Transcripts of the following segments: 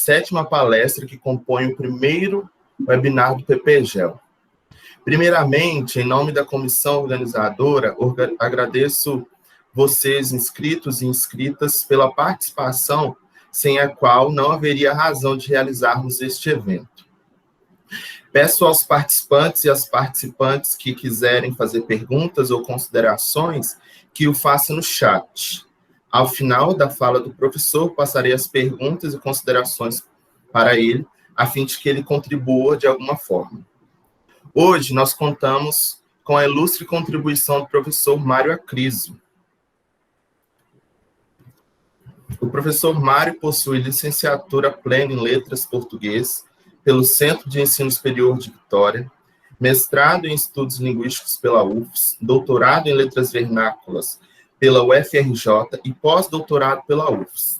7ª palestra que compõe o primeiro webinar do PPGEL. Primeiramente, em nome da comissão organizadora, agradeço vocês, inscritos e inscritas, pela participação, sem a qual não haveria razão de realizarmos este evento. Peço aos participantes e às participantes que quiserem fazer perguntas ou considerações, que o façam no chat. Ao final da fala do professor, passarei as perguntas e considerações para ele, a fim de que ele contribua de alguma forma. Hoje, nós contamos com a ilustre contribuição do professor Mário Acriso. O professor Mário possui licenciatura plena em Letras Português pelo Centro de Ensino Superior de Vitória, mestrado em Estudos Linguísticos pela UFS, doutorado em Letras Vernáculas pela UFRJ e pós-doutorado pela UFS.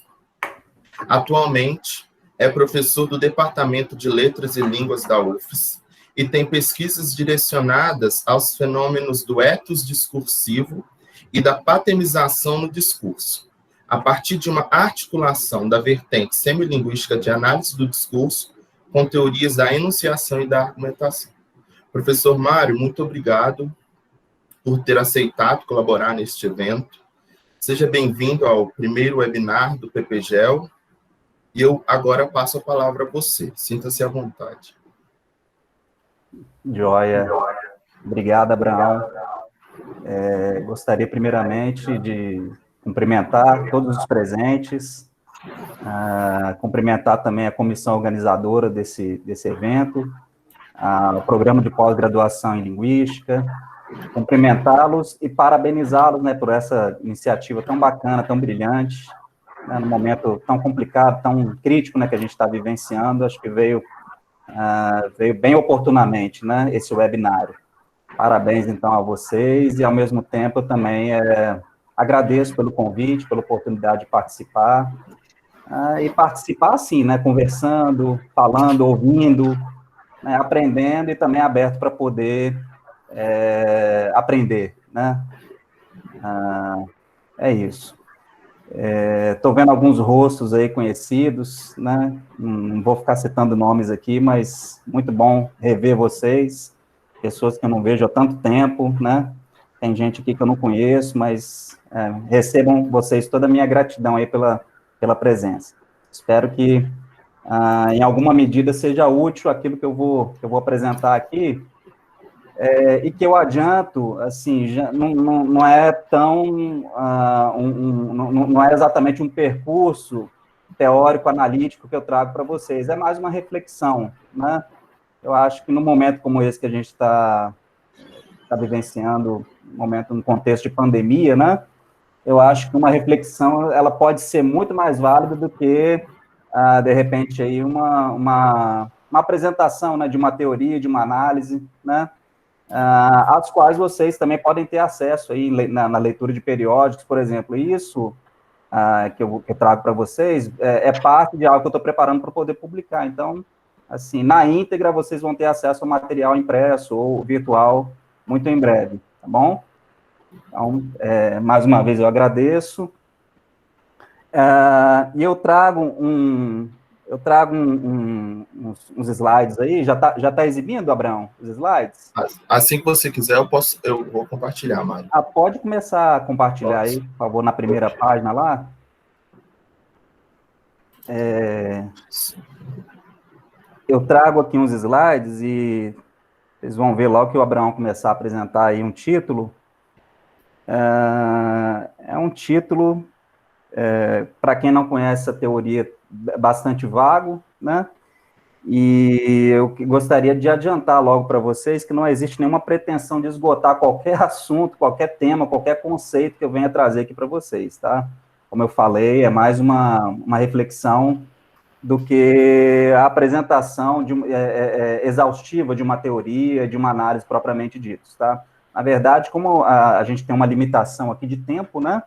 Atualmente, é professor do Departamento de Letras e Línguas da UFS e tem pesquisas direcionadas aos fenômenos do ethos discursivo e da patemização no discurso, a partir de uma articulação da vertente semilinguística de análise do discurso com teorias da enunciação e da argumentação. Professor Mário, muito obrigado por ter aceitado colaborar neste evento. Seja bem-vindo ao primeiro webinar do PPGEL, e eu agora passo a palavra a você. Sinta-se à vontade. Joia. Obrigado, Abraão. Gostaria, primeiramente, de cumprimentar todos os presentes, cumprimentar também a comissão organizadora desse evento, o programa de pós-graduação em Linguística, cumprimentá-los e parabenizá-los, né, por essa iniciativa tão bacana, tão brilhante, né, num momento tão complicado, tão crítico, né, que a gente está vivenciando. Acho que veio bem oportunamente, né, esse webinário. Parabéns, então, a vocês, e, ao mesmo tempo, eu também agradeço pelo convite, pela oportunidade de participar, e participar assim, né, conversando, falando, ouvindo, né, aprendendo, e também aberto para poder aprender, né. É isso. Estou vendo alguns rostos aí conhecidos, né, não vou ficar citando nomes aqui, mas muito bom rever vocês, pessoas que eu não vejo há tanto tempo, né, tem gente aqui que eu não conheço, mas recebam vocês toda a minha gratidão aí pela presença. Espero que, em alguma medida, seja útil aquilo que eu vou apresentar aqui, e que eu adianto, assim, já não é tão, não é exatamente um percurso teórico, analítico que eu trago para vocês, é mais uma reflexão, né? Eu acho que num momento como esse que a gente está vivenciando, um momento, num contexto de pandemia, né? Eu acho que uma reflexão, ela pode ser muito mais válida do que, de repente, aí uma apresentação, né, de uma teoria, de uma análise, né? Às quais vocês também podem ter acesso aí na leitura de periódicos, por exemplo. Isso que eu trago para vocês é parte de algo que eu estou preparando para poder publicar. Então, assim, na íntegra, vocês vão ter acesso ao material impresso ou virtual muito em breve, tá bom? Então, mais uma vez, eu agradeço. E eu trago uns slides aí. Já tá exibindo, Abraão, os slides? Assim que você quiser, eu vou compartilhar, Mário. Pode começar a compartilhar aí, por favor, na primeira página lá. Eu trago aqui uns slides e vocês vão ver logo que o Abraão começar a apresentar aí um título. É um título, para quem não conhece a teoria, bastante vago, né? E eu gostaria de adiantar logo para vocês que não existe nenhuma pretensão de esgotar qualquer assunto, qualquer tema, qualquer conceito que eu venha trazer aqui para vocês, tá? Como eu falei, é mais uma reflexão do que a apresentação exaustiva de uma teoria, de uma análise propriamente dita, tá? Na verdade, como a gente tem uma limitação aqui de tempo, né?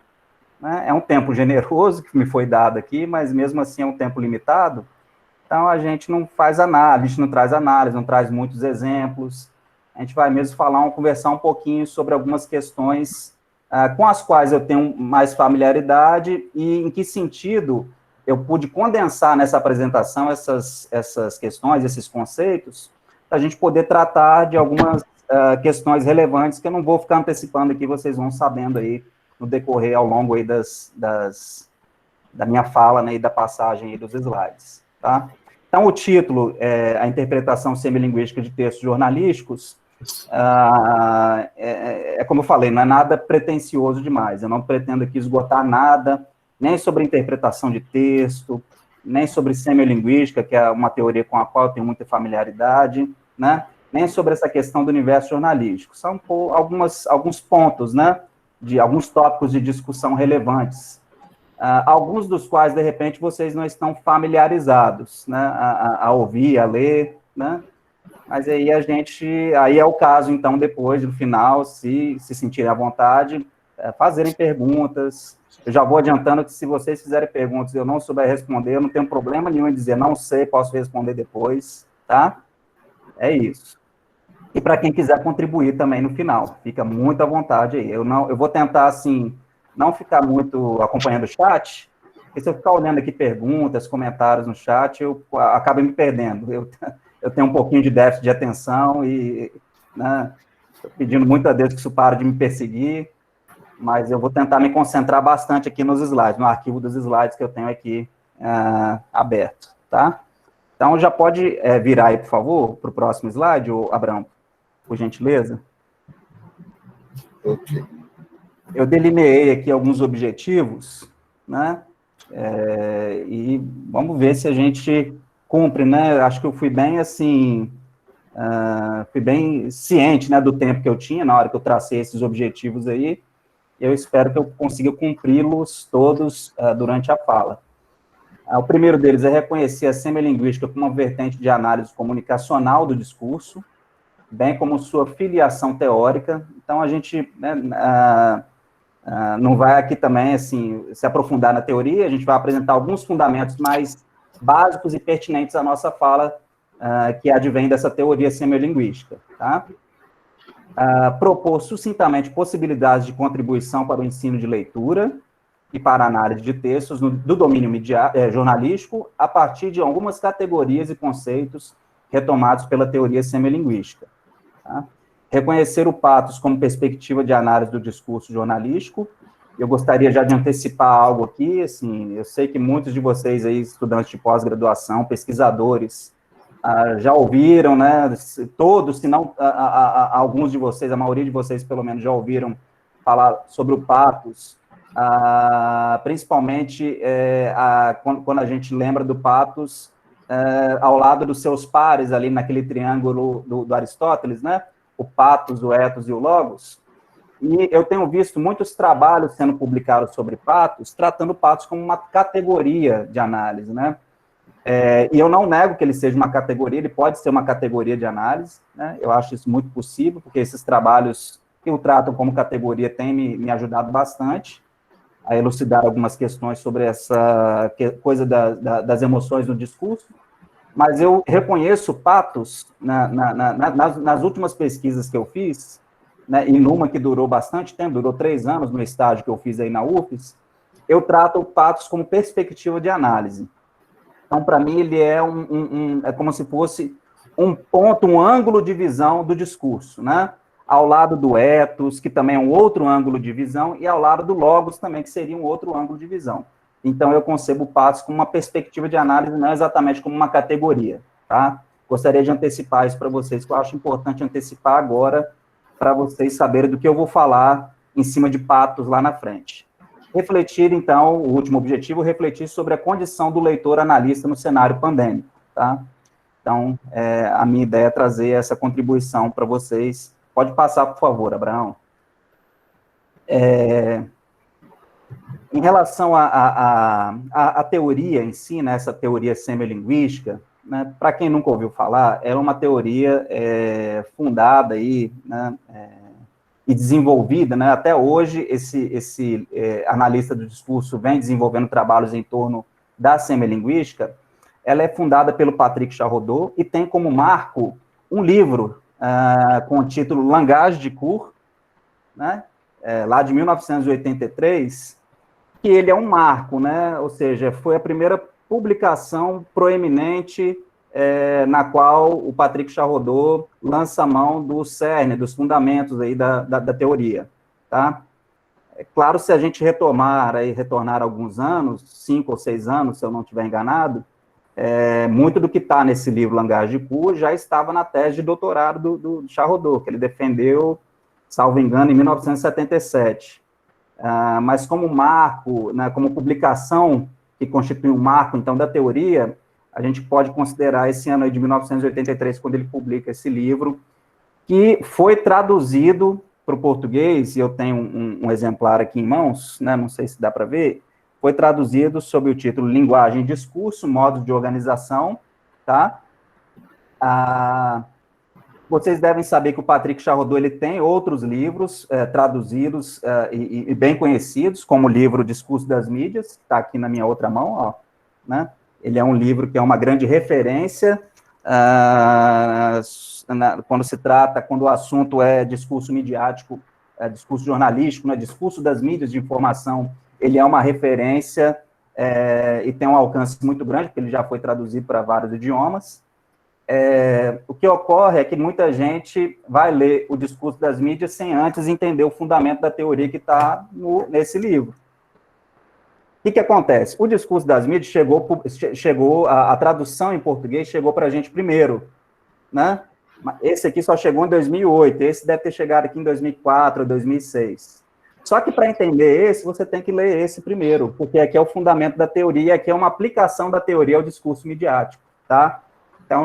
É um tempo generoso que me foi dado aqui, mas mesmo assim é um tempo limitado, então a gente não faz análise, a gente não traz análise, não traz muitos exemplos, a gente vai mesmo conversar um pouquinho sobre algumas questões com as quais eu tenho mais familiaridade e em que sentido eu pude condensar nessa apresentação essas questões, esses conceitos, para a gente poder tratar de algumas questões relevantes que eu não vou ficar antecipando aqui, vocês vão sabendo aí no decorrer ao longo aí da minha fala, né, e da passagem aí dos slides, tá? Então, o título é a interpretação semilinguística de textos jornalísticos. Como eu falei, não é nada pretensioso demais, eu não pretendo aqui esgotar nada, nem sobre interpretação de texto, nem sobre semiolinguística, que é uma teoria com a qual eu tenho muita familiaridade, né? Nem sobre essa questão do universo jornalístico. São alguns pontos, né, de alguns tópicos de discussão relevantes, alguns dos quais, de repente, vocês não estão familiarizados, né, a ouvir, a ler, né? Mas aí aí é o caso, então, depois, no final, se sentirem à vontade, fazerem perguntas. Eu já vou adiantando que se vocês fizerem perguntas e eu não souber responder, eu não tenho problema nenhum em dizer não sei, posso responder depois, tá? É isso. E para quem quiser contribuir também no final, fica muito à vontade aí. Eu vou tentar, assim, não ficar muito acompanhando o chat, porque se eu ficar olhando aqui perguntas, comentários no chat, eu acabo me perdendo. Eu tenho um pouquinho de déficit de atenção e, né, tô pedindo muito a Deus que isso pare de me perseguir, mas eu vou tentar me concentrar bastante aqui nos slides, no arquivo dos slides que eu tenho aqui aberto, tá? Então, já pode virar aí, por favor, para o próximo slide, Abraão, por gentileza. Ok. Eu delineei aqui alguns objetivos, né? E vamos ver se a gente cumpre, né? Acho que eu fui bem, assim, fui bem ciente, né, do tempo que eu tinha na hora que eu tracei esses objetivos aí. Eu espero que eu consiga cumpri-los todos durante a fala. O primeiro deles é reconhecer a semiolinguística como uma vertente de análise comunicacional do discurso, bem como sua filiação teórica. Então, a gente, né, não vai aqui também, assim, se aprofundar na teoria, a gente vai apresentar alguns fundamentos mais básicos e pertinentes à nossa fala, que advém dessa teoria semiolinguística, tá? Propor sucintamente possibilidades de contribuição para o ensino de leitura e para a análise de textos do domínio jornalístico a partir de algumas categorias e conceitos retomados pela teoria semiolinguística. Tá? Reconhecer o patos como perspectiva de análise do discurso jornalístico. Eu gostaria já de antecipar algo aqui, assim, eu sei que muitos de vocês aí, estudantes de pós-graduação, pesquisadores, já ouviram, né, todos, se não alguns de vocês, a maioria de vocês, pelo menos, já ouviram falar sobre o patos, principalmente quando a gente lembra do patos ao lado dos seus pares, ali naquele triângulo do Aristóteles, né, o patos, o ethos e o logos, e eu tenho visto muitos trabalhos sendo publicados sobre patos, tratando patos como uma categoria de análise, né, e eu não nego que ele seja uma categoria, ele pode ser uma categoria de análise, né? Eu acho isso muito possível, porque esses trabalhos que o tratam como categoria têm me ajudado bastante a elucidar algumas questões sobre essa coisa das emoções no discurso, mas eu reconheço patos nas últimas pesquisas que eu fiz, né, e numa que durou bastante tempo, durou 3 anos no estágio que eu fiz aí na UFES, eu trato o patos como perspectiva de análise. Então, para mim, ele é é como se fosse um ponto, um ângulo de visão do discurso, né? Ao lado do ethos, que também é um outro ângulo de visão, e ao lado do logos também, que seria um outro ângulo de visão. Então, eu concebo o patos como uma perspectiva de análise, não exatamente como uma categoria, tá? Gostaria de antecipar isso para vocês, que eu acho importante antecipar agora, para vocês saberem do que eu vou falar em cima de patos lá na frente. Refletir, então, o último objetivo, refletir sobre a condição do leitor analista no cenário pandêmico, tá? Então, a minha ideia é trazer essa contribuição para vocês. Pode passar, por favor, Abraão. Em relação à teoria em si, né, essa teoria semiolinguística, né, para quem nunca ouviu falar, é uma teoria fundada aí, né, e desenvolvida, né, até hoje, esse analista do discurso vem desenvolvendo trabalhos em torno da semiolinguística. Ela é fundada pelo Patrick Charrodot e tem como marco um livro com o título Langage de Cour, né, lá de 1983, que ele é um marco, né? Ou seja, foi a primeira publicação proeminente na qual o Patrick Charrodot lança a mão do cerne, dos fundamentos aí da teoria, tá? É claro, se a gente retornar alguns anos, 5 ou 6 anos, se eu não estiver enganado, muito do que está nesse livro Langage de Poo já estava na tese de doutorado do Charrodot, que ele defendeu, salvo engano, em 1977. Mas como marco, né, como publicação que constitui um marco, então, da teoria, a gente pode considerar esse ano aí de 1983, quando ele publica esse livro, que foi traduzido para o português, e eu tenho um exemplar aqui em mãos, né, não sei se dá para ver, foi traduzido sob o título Linguagem e Discurso, Modos de Organização, tá? Vocês devem saber que o Patrick Charrodot ele tem outros livros traduzidos e bem conhecidos, como o livro Discurso das Mídias, que está aqui na minha outra mão, ó, né? Ele é um livro que é uma grande referência quando o assunto é discurso midiático, discurso jornalístico, né? Discurso das mídias de informação, ele é uma referência e tem um alcance muito grande, porque ele já foi traduzido para vários idiomas. O que ocorre é que muita gente vai ler o discurso das mídias sem antes entender o fundamento da teoria que está nesse livro. O que acontece? O discurso das mídias a tradução em português chegou para a gente primeiro, né? Esse aqui só chegou em 2008, esse deve ter chegado aqui em 2004, 2006. Só que para entender esse, você tem que ler esse primeiro, porque aqui é o fundamento da teoria, aqui é uma aplicação da teoria ao discurso midiático, tá? Então,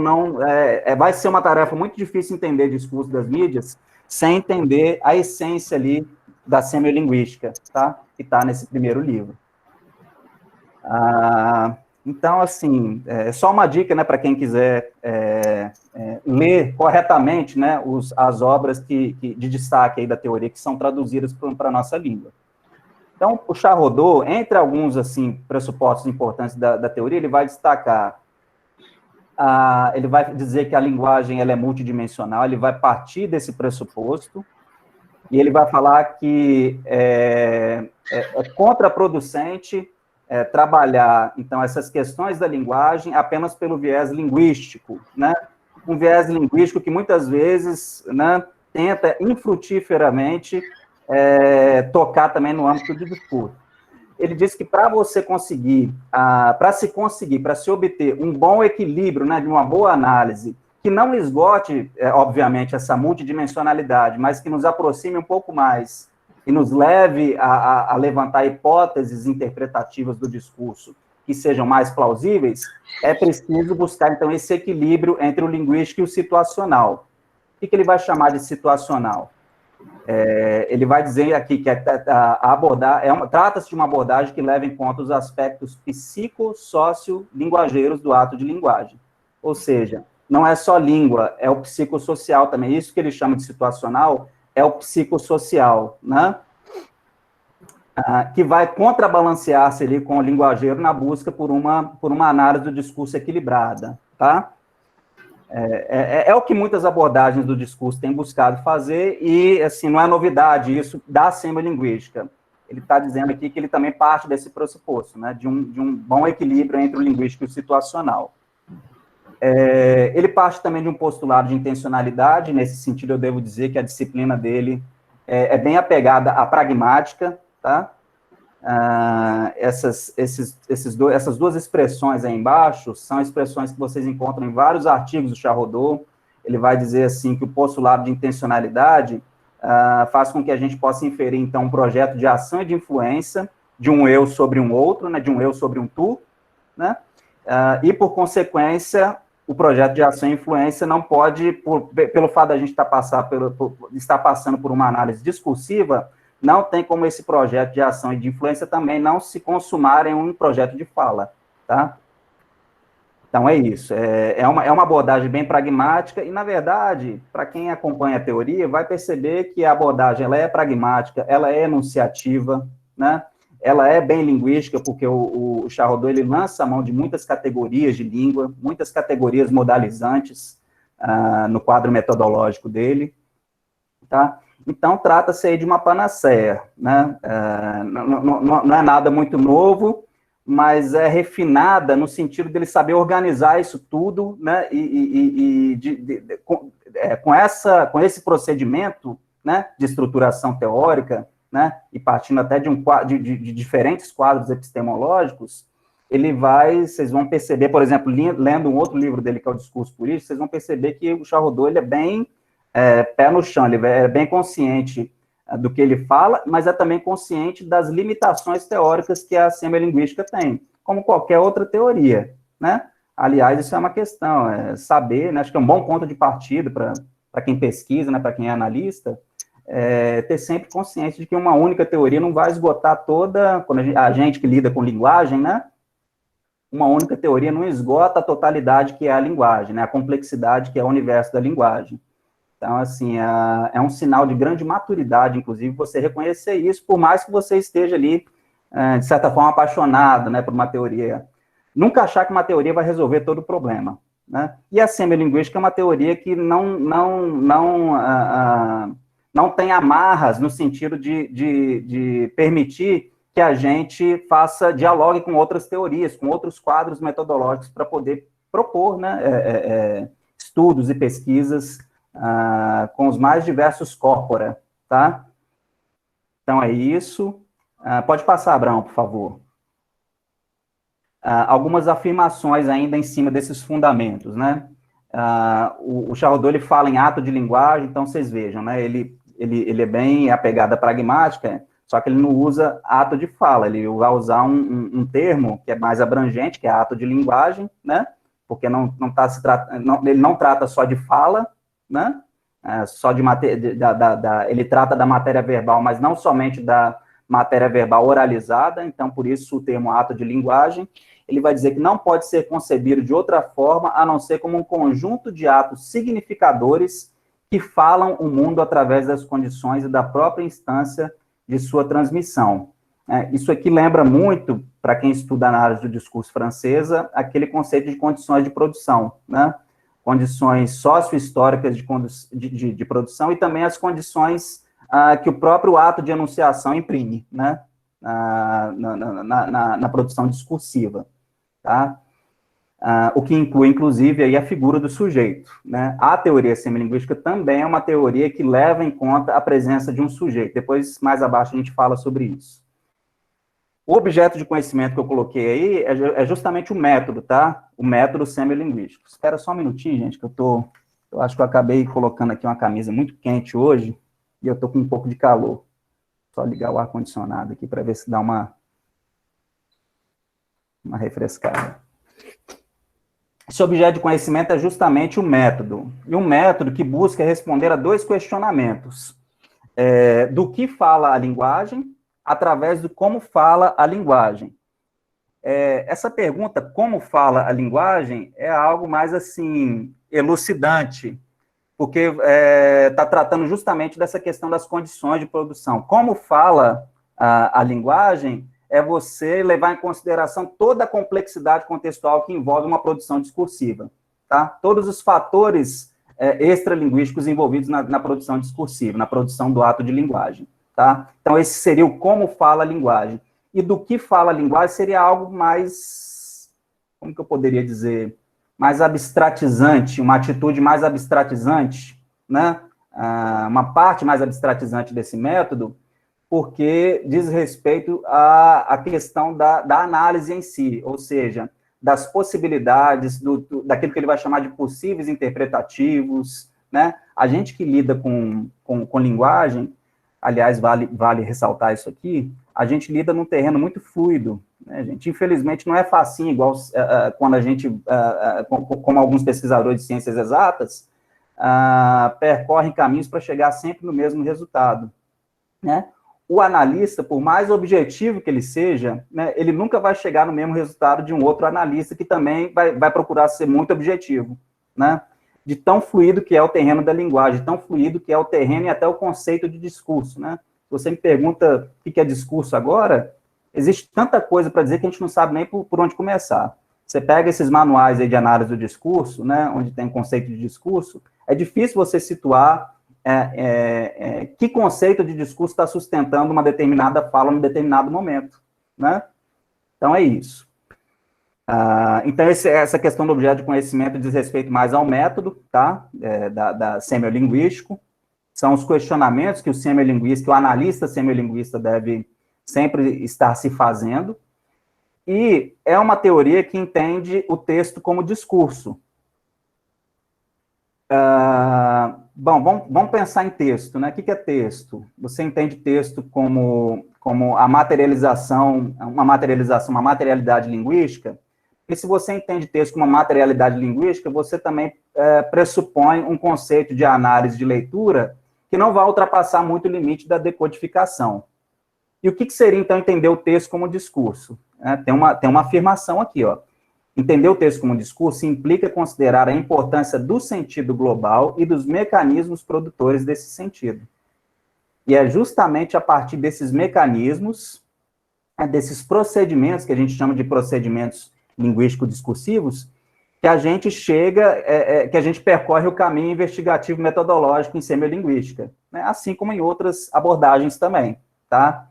vai ser uma tarefa muito difícil entender o discurso das mídias sem entender a essência ali da semiolinguística, tá? Que está nesse primeiro livro. Então, assim, só uma dica, né, para quem quiser ler corretamente, né, as obras de destaque aí da teoria que são traduzidas para a nossa língua. Então, o Charrodot, entre alguns, assim, pressupostos importantes da teoria, ele vai destacar, ele vai dizer que a linguagem ela é multidimensional, ele vai partir desse pressuposto, e ele vai falar que é contraproducente trabalhar, então, essas questões da linguagem apenas pelo viés linguístico, né? Um viés linguístico que muitas vezes, né, tenta infrutíferamente tocar também no âmbito do discurso. Ele diz que para você conseguir, para se obter um bom equilíbrio, né, de uma boa análise, que não esgote, obviamente, essa multidimensionalidade, mas que nos aproxime um pouco mais e nos leve a levantar hipóteses interpretativas do discurso que sejam mais plausíveis, é preciso buscar, então, esse equilíbrio entre o linguístico e o situacional. O que ele vai chamar de situacional? Ele vai dizer aqui que trata-se de uma abordagem que leva em conta os aspectos psicossócio-linguageiros do ato de linguagem. Ou seja, não é só língua, é o psicossocial também. Isso que ele chama de situacional é o psicossocial, né? Que vai contrabalancear-se ali com o linguageiro na busca por uma análise do discurso equilibrada, tá? É o que muitas abordagens do discurso têm buscado fazer e, assim, não é novidade isso da semiolinguística. Ele está dizendo aqui que ele também parte desse pressuposto, né, de um bom equilíbrio entre o linguístico e o situacional. Ele parte também de um postulado de intencionalidade, nesse sentido eu devo dizer que a disciplina dele é bem apegada à pragmática, tá? Essas duas expressões aí embaixo são expressões que vocês encontram em vários artigos do Charrodot. Ele vai dizer assim que o postulado de intencionalidade faz com que a gente possa inferir, então, um projeto de ação e de influência de um eu sobre um outro, né, de um eu sobre um tu, né, e, por consequência, o projeto de ação e influência não pode, pelo fato da gente estar passando por uma análise discursiva, não tem como esse projeto de ação e de influência também não se consumar em um projeto de fala, tá? Então, é isso. É uma abordagem bem pragmática e, na verdade, para quem acompanha a teoria, vai perceber que a abordagem ela é pragmática, ela é enunciativa, né? Ela é bem linguística, porque o Charrodot ele lança a mão de muitas categorias de língua, muitas categorias modalizantes no quadro metodológico dele, tá? Então, trata-se aí de uma panaceia, né? Não é nada muito novo, mas é refinada no sentido dele saber organizar isso tudo, né? Com esse procedimento, né, de estruturação teórica, né, e partindo até de diferentes quadros epistemológicos, vocês vão perceber, por exemplo, lendo um outro livro dele, que é o Discurso Político, vocês vão perceber que o Charles Rodot, ele é bem pé no chão, ele é bem consciente do que ele fala, mas é também consciente das limitações teóricas que a semiolinguística tem, como qualquer outra teoria, né? Aliás, isso é uma questão, saber, né, acho que é um bom ponto de partida para quem pesquisa, né, para quem é analista, ter sempre consciência de que uma única teoria não vai esgotar quando a gente que lida com linguagem, né, uma única teoria não esgota a totalidade que é a linguagem, né, a complexidade que é o universo da linguagem. Então, assim, é um sinal de grande maturidade, inclusive, você reconhecer isso, por mais que você esteja ali, de certa forma, apaixonado, né, por uma teoria. Nunca achar que uma teoria vai resolver todo o problema, né? E a semiolinguística é uma teoria que não tem amarras no sentido de permitir que a gente dialogue com outras teorias, com outros quadros metodológicos para poder propor, né, estudos e pesquisas com os mais diversos corpora, tá? Então, é isso. Pode passar, Abraão, por favor. Algumas afirmações ainda em cima desses fundamentos, né? O Charles Rodot, ele fala em ato de linguagem, então vocês vejam, né? Ele é bem apegado à pragmática, só que ele não usa ato de fala, ele vai usar um termo que é mais abrangente, que é ato de linguagem, né? Porque ele não trata só de fala, né? Ele trata da matéria verbal, mas não somente da matéria verbal oralizada, então, por isso, o termo ato de linguagem, ele vai dizer que não pode ser concebido de outra forma, a não ser como um conjunto de atos significadores que falam o mundo através das condições e da própria instância de sua transmissão. Isso aqui lembra muito, para quem estuda a análise do discurso francesa, aquele conceito de condições de produção, né? Condições sociohistóricas de produção e também as condições que o próprio ato de enunciação imprime, né, na produção discursiva, tá? O que inclui, inclusive, aí a figura do sujeito, né? A teoria semiolinguística também é uma teoria que leva em conta a presença de um sujeito. Depois, mais abaixo, a gente fala sobre isso. O objeto de conhecimento que eu coloquei aí é justamente o método, tá? O método semiolinguístico. Espera só um minutinho, gente, que eu acho que eu acabei colocando aqui uma camisa muito quente hoje, e eu tô com um pouco de calor. Só ligar o ar-condicionado aqui para ver se dá uma refrescada. Esse objeto de conhecimento é justamente o método. E um método que busca responder a dois questionamentos. Do que fala a linguagem, através do como fala a linguagem. Essa pergunta, como fala a linguagem, é algo mais, assim, elucidante, porque está tratando justamente dessa questão das condições de produção. Como fala a linguagem é você levar em consideração toda a complexidade contextual que envolve uma produção discursiva, tá? Todos os fatores extralinguísticos envolvidos na produção discursiva, na produção do ato de linguagem, tá? Então, esse seria o como fala a linguagem. E do que fala a linguagem seria algo mais, como que eu poderia dizer, mais abstratizante, uma atitude mais abstratizante, né? Uma parte mais abstratizante desse método, porque diz respeito à questão da análise em si, ou seja, das possibilidades, daquilo que ele vai chamar de possíveis interpretativos, né? A gente que lida com linguagem, aliás, vale ressaltar isso aqui, a gente lida num terreno muito fluido, né, gente? Infelizmente, não é facinho, igual quando a gente, como alguns pesquisadores de ciências exatas, percorrem caminhos para chegar sempre no mesmo resultado, né? O analista, por mais objetivo que ele seja, né, ele nunca vai chegar no mesmo resultado de um outro analista que também vai procurar ser muito objetivo, né? De tão fluido que é o terreno da linguagem, tão fluido que é o terreno e até o conceito de discurso, né? Se você me pergunta o que é discurso agora, existe tanta coisa para dizer que a gente não sabe nem por onde começar. Você pega esses manuais aí de análise do discurso, né, onde tem conceito de discurso, é difícil você situar que conceito de discurso está sustentando uma determinada fala num determinado momento, né? Então, é isso. Então, essa questão do objeto de conhecimento diz respeito mais ao método, tá? Da semiolinguístico. São os questionamentos que o semiolinguista, que o analista semiolinguista deve sempre estar se fazendo. E é uma teoria que entende o texto como discurso. Bom, vamos pensar em texto, né? O que é texto? Você entende texto como a materialização, uma materialidade linguística? E se você entende texto como uma materialidade linguística, você também pressupõe um conceito de análise de leitura que não vai ultrapassar muito o limite da decodificação. E o que seria, então, entender o texto como discurso? Tem uma afirmação aqui, ó. Entender o texto como discurso implica considerar a importância do sentido global e dos mecanismos produtores desse sentido. E é justamente a partir desses mecanismos, desses procedimentos, que a gente chama de procedimentos linguístico-discursivos, que a gente chega, que a gente percorre o caminho investigativo metodológico em semiolinguística, né? Assim como em outras abordagens também, tá?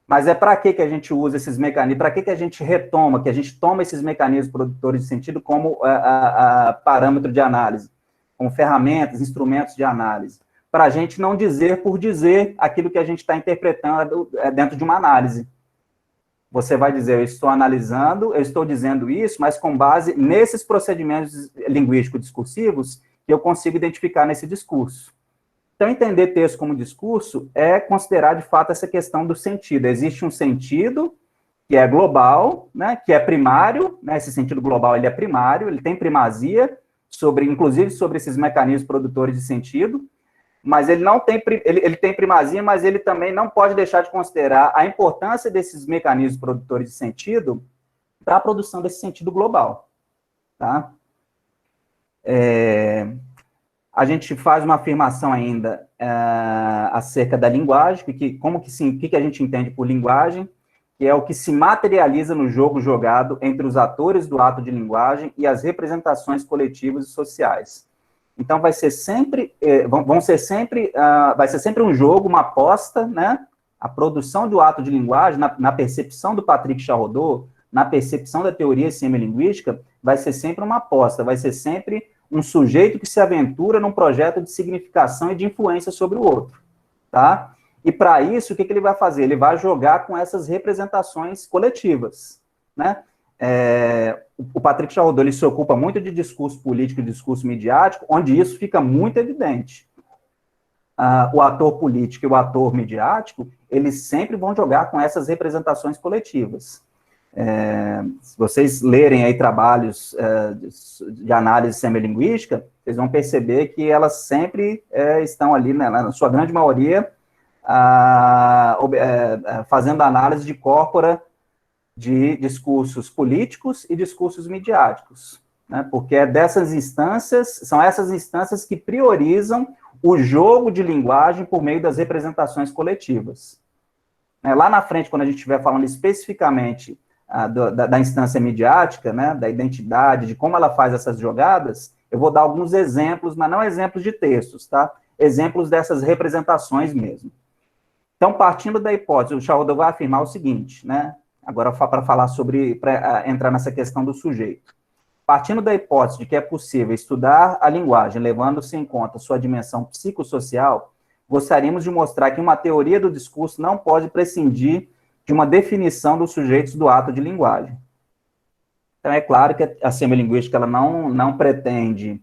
Mas para que a gente usa esses mecanismos? Para que a gente retoma, que a gente toma esses mecanismos produtores de sentido como parâmetro de análise, como ferramentas, instrumentos de análise? Para a gente não dizer por dizer aquilo que a gente está interpretando dentro de uma análise. Você vai dizer, eu estou analisando, eu estou dizendo isso, mas com base nesses procedimentos linguístico-discursivos que eu consigo identificar nesse discurso. Então, entender texto como discurso é considerar, de fato, essa questão do sentido. Existe um sentido que é global, né, que é primário, né, esse sentido global ele é primário, ele tem primazia, inclusive sobre esses mecanismos produtores de sentido, mas ele não tem, ele tem primazia, mas ele também não pode deixar de considerar a importância desses mecanismos produtores de sentido para a produção desse sentido global, tá? A gente faz uma afirmação ainda acerca da linguagem, que a gente entende por linguagem, que é o que se materializa no jogo jogado entre os atores do ato de linguagem e as representações coletivas e sociais. Então, vai ser sempre um jogo, uma aposta, né? A produção do ato de linguagem, na percepção do Patrick Charrodot, na percepção da teoria semiolinguística, vai ser sempre uma aposta, vai ser sempre um sujeito que se aventura num projeto de significação e de influência sobre o outro, tá? E para isso, o que ele vai fazer? Ele vai jogar com essas representações coletivas, né? O Patrick Charrodot, ele se ocupa muito de discurso político e discurso midiático, onde isso fica muito evidente. O ator político e o ator midiático, eles sempre vão jogar com essas representações coletivas. Se vocês lerem aí trabalhos de análise semiolinguística, vocês vão perceber que elas sempre estão ali, né, na sua grande maioria, fazendo análise de corpora de discursos políticos e discursos midiáticos, né, porque são essas instâncias que priorizam o jogo de linguagem por meio das representações coletivas. Lá na frente, quando a gente estiver falando especificamente da instância midiática, né, da identidade, de como ela faz essas jogadas, eu vou dar alguns exemplos, mas não exemplos de textos, tá? Exemplos dessas representações mesmo. Então, partindo da hipótese, o Charrodot vai afirmar o seguinte, né? Agora, para entrar nessa questão do sujeito. Partindo da hipótese de que é possível estudar a linguagem, levando-se em conta sua dimensão psicossocial, gostaríamos de mostrar que uma teoria do discurso não pode prescindir de uma definição dos sujeitos do ato de linguagem. Então, é claro que a semiolinguística ela não pretende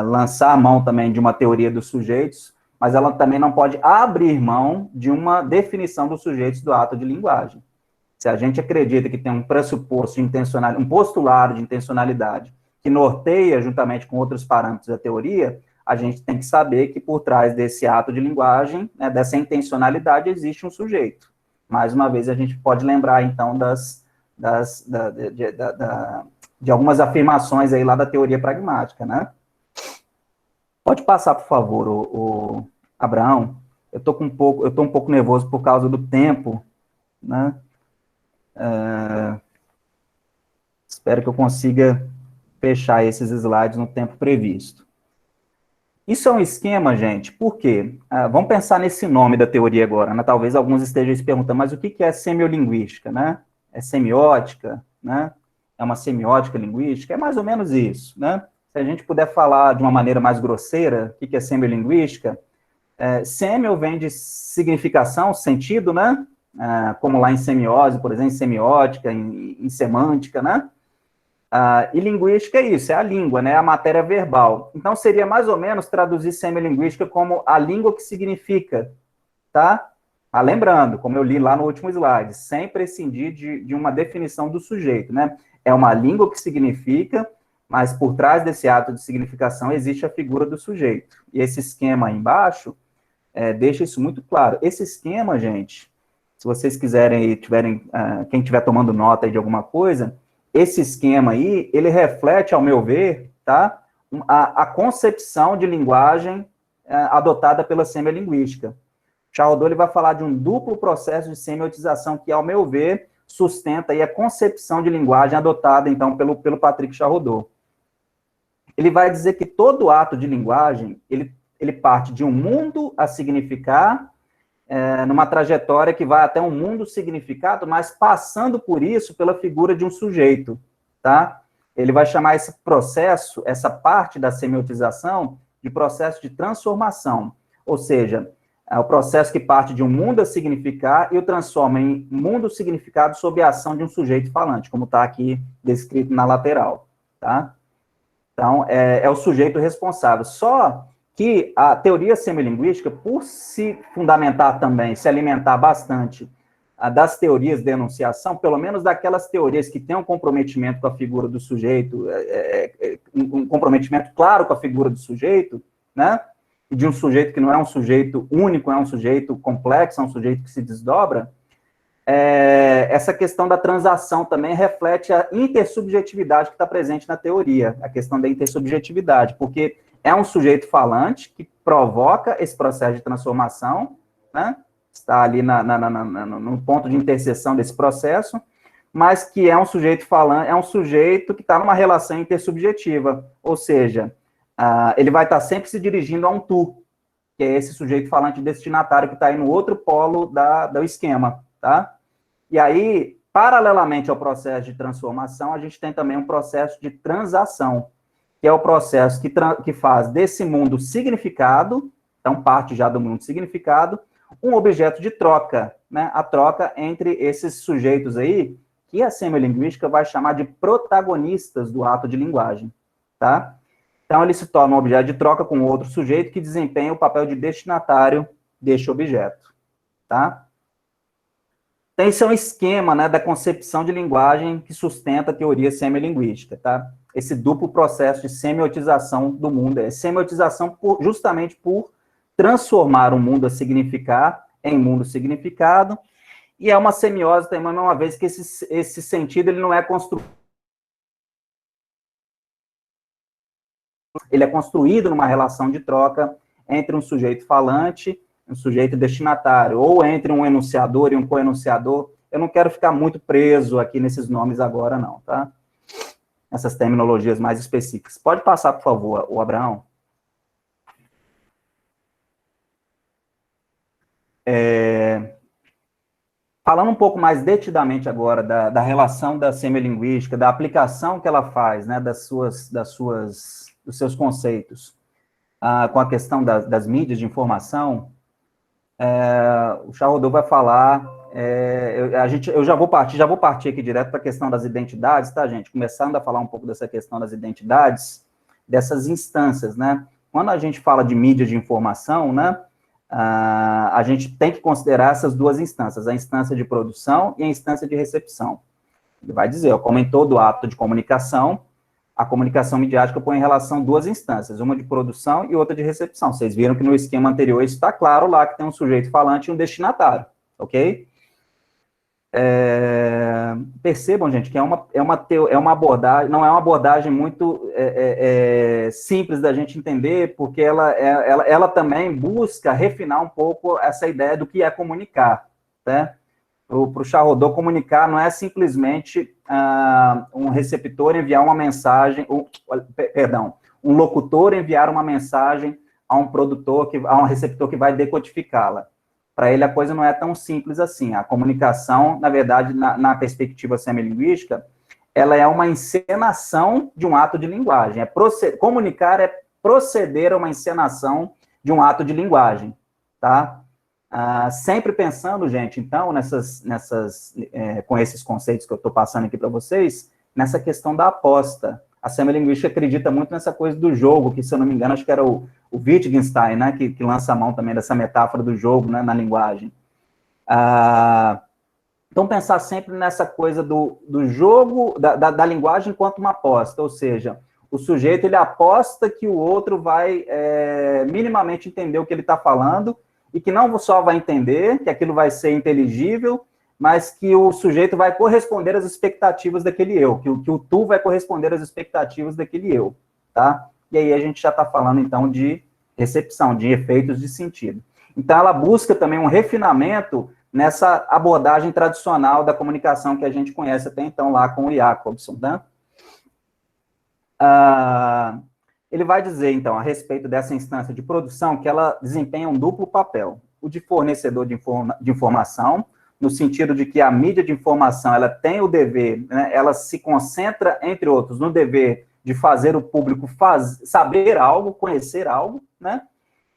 lançar a mão também de uma teoria dos sujeitos, mas ela também não pode abrir mão de uma definição dos sujeitos do ato de linguagem. Se a gente acredita que tem um pressuposto de intencionalidade, um postulado de intencionalidade que norteia juntamente com outros parâmetros da teoria, a gente tem que saber que por trás desse ato de linguagem, né, dessa intencionalidade, existe um sujeito. Mais uma vez, a gente pode lembrar, então, de algumas afirmações aí lá da teoria pragmática, né? Pode passar, por favor, o Abraão. Eu estou um pouco nervoso por causa do tempo, né? Espero que eu consiga fechar esses slides no tempo previsto. Isso é um esquema, gente, por quê? Vamos pensar nesse nome da teoria agora, né? Talvez alguns estejam se perguntando, mas o que é semiolinguística, né? É semiótica, né? É uma semiótica linguística? É mais ou menos isso, né? Se a gente puder falar de uma maneira mais grosseira, o que é semiolinguística? Semio vem de significação, sentido, né? Como lá em semiose, por exemplo, em semiótica, em semântica, né? E linguística é isso, é a língua, né? A matéria verbal. Então, seria mais ou menos traduzir semiolinguística como a língua que significa, tá? Lembrando, como eu li lá no último slide, sem prescindir de uma definição do sujeito, né? É uma língua que significa, mas por trás desse ato de significação existe a figura do sujeito. E esse esquema aí embaixo deixa isso muito claro. Esse esquema, gente, se vocês quiserem, quem estiver tomando nota aí de alguma coisa, esse esquema aí, ele reflete, ao meu ver, tá, a concepção de linguagem adotada pela semiolinguística. Charrodot, ele vai falar de um duplo processo de semiotização que, ao meu ver, sustenta aí a concepção de linguagem adotada, então, pelo Patrick Charrodot. Ele vai dizer que todo ato de linguagem, ele parte de um mundo a significar, numa trajetória que vai até um mundo significado, mas passando por isso pela figura de um sujeito, tá? Ele vai chamar esse processo, essa parte da semiotização, de processo de transformação, ou seja, é o processo que parte de um mundo a significar e o transforma em mundo significado sob a ação de um sujeito falante, como está aqui descrito na lateral, tá? Então, é o sujeito responsável. Só que a teoria semiolinguística, por se fundamentar também, se alimentar bastante das teorias de enunciação, pelo menos daquelas teorias que têm um comprometimento com a figura do sujeito, um comprometimento claro com a figura do sujeito, né? E de um sujeito que não é um sujeito único, é um sujeito complexo, é um sujeito que se desdobra, essa questão da transação também reflete a intersubjetividade que está presente na teoria, a questão da intersubjetividade, porque é um sujeito falante que provoca esse processo de transformação, né? Está ali no ponto de interseção desse processo, mas que é um sujeito falante, é um sujeito que está numa relação intersubjetiva, ou seja, ele vai estar sempre se dirigindo a um tu, que é esse sujeito falante destinatário que está aí no outro polo do esquema, tá? E aí, paralelamente ao processo de transformação, a gente tem também um processo de transação, que é o processo que faz desse mundo significado, então parte já do mundo significado, um objeto de troca, né? A troca entre esses sujeitos aí, que a semiolinguística vai chamar de protagonistas do ato de linguagem, tá? Então, ele se torna um objeto de troca com outro sujeito que desempenha o papel de destinatário deste objeto, tá? Então, esse é um esquema, né, da concepção de linguagem que sustenta a teoria semiolinguística, tá? Esse duplo processo de semiotização do mundo. Semiotização justamente por transformar o mundo a significar em mundo significado, e é uma semiose também, uma vez que esse sentido ele não é construído. Ele é construído numa relação de troca entre um sujeito falante, um sujeito destinatário, ou entre um enunciador e um coenunciador. Eu não quero ficar muito preso aqui nesses nomes agora, não, tá? Essas terminologias mais específicas. Pode passar, por favor, o Abraão. Falando um pouco mais detidamente agora da relação da semiolinguística, da aplicação que ela faz, né, dos seus conceitos, com a questão das mídias de informação, o Charrodot vai falar, eu já vou partir aqui direto para a questão das identidades, tá, gente? Começando a falar um pouco dessa questão das identidades, dessas instâncias, né? Quando a gente fala de mídia de informação, né, a gente tem que considerar essas duas instâncias, a instância de produção e a instância de recepção. Ele vai dizer, como em todo ato de comunicação, a comunicação midiática põe em relação duas instâncias, uma de produção e outra de recepção. Vocês viram que no esquema anterior isso está claro lá, que tem um sujeito falante e um destinatário, ok? Percebam, gente, que é uma abordagem, não é uma abordagem muito simples da gente entender, porque ela também busca refinar um pouco essa ideia do que é comunicar, né? Para o Charrodot, comunicar não é simplesmente um receptor enviar uma mensagem, um locutor enviar uma mensagem a um produtor, a um receptor que vai decodificá-la. Para ele, a coisa não é tão simples assim. A comunicação, na verdade, na perspectiva semilinguística, ela é uma encenação de um ato de linguagem. Comunicar é proceder a uma encenação de um ato de linguagem, tá? Sempre pensando, gente, então, com esses conceitos que eu estou passando aqui para vocês, nessa questão da aposta. A semilinguística acredita muito nessa coisa do jogo, que, se eu não me engano, acho que era o Wittgenstein, né, que lança a mão também dessa metáfora do jogo, né, na linguagem. Então, pensar sempre nessa coisa do jogo, da linguagem enquanto uma aposta, ou seja, o sujeito, ele aposta que o outro vai minimamente entender o que ele está falando, e que não só vai entender, que aquilo vai ser inteligível, mas que o sujeito vai corresponder às expectativas daquele eu, que o tu vai corresponder às expectativas daquele eu, tá? E aí a gente já está falando, então, de recepção, de efeitos de sentido. Então, ela busca também um refinamento nessa abordagem tradicional da comunicação que a gente conhece até então lá com o Jacobson, né? Ele vai dizer, então, a respeito dessa instância de produção, que ela desempenha um duplo papel, o de fornecedor de informação, no sentido de que a mídia de informação, ela tem o dever, né, ela se concentra, entre outros, no dever de fazer o público saber algo, conhecer algo, né?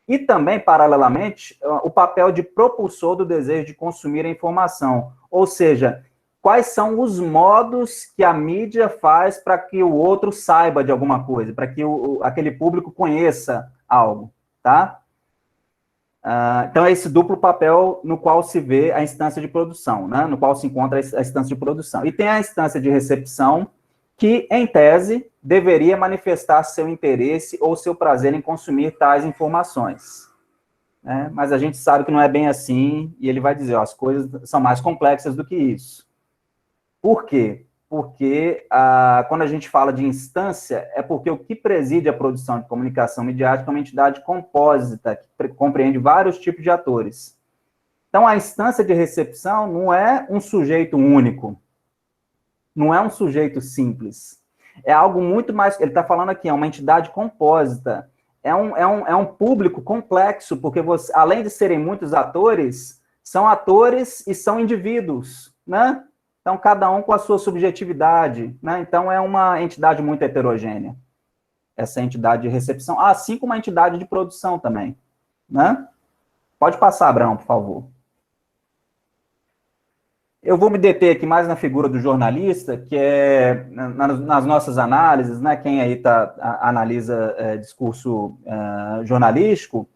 E também, paralelamente, o papel de propulsor do desejo de consumir a informação, ou seja, quais são os modos que a mídia faz para que o outro saiba de alguma coisa, para que aquele público conheça algo, tá? Então, é esse duplo papel no qual se vê a instância de produção, né? No qual se encontra a instância de produção. E tem a instância de recepção, que, em tese, deveria manifestar seu interesse ou seu prazer em consumir tais informações. Né? Mas a gente sabe que não é bem assim, e ele vai dizer, ó, as coisas são mais complexas do que isso. Por quê? Porque quando a gente fala de instância, é porque o que preside a produção de comunicação midiática é uma entidade compósita, que compreende vários tipos de atores. Então, a instância de recepção não é um sujeito único, não é um sujeito simples. É algo muito mais, ele está falando aqui, é uma entidade compósita, é um público complexo, porque além de serem muitos atores, são atores e são indivíduos, né? Então, cada um com a sua subjetividade, né? Então, é uma entidade muito heterogênea, essa entidade de recepção, assim como a entidade de produção também, né? Pode passar, Abraão, por favor. Eu vou me deter aqui mais na figura do jornalista, que é, nas nossas análises, né? Quem aí analisa discurso jornalístico,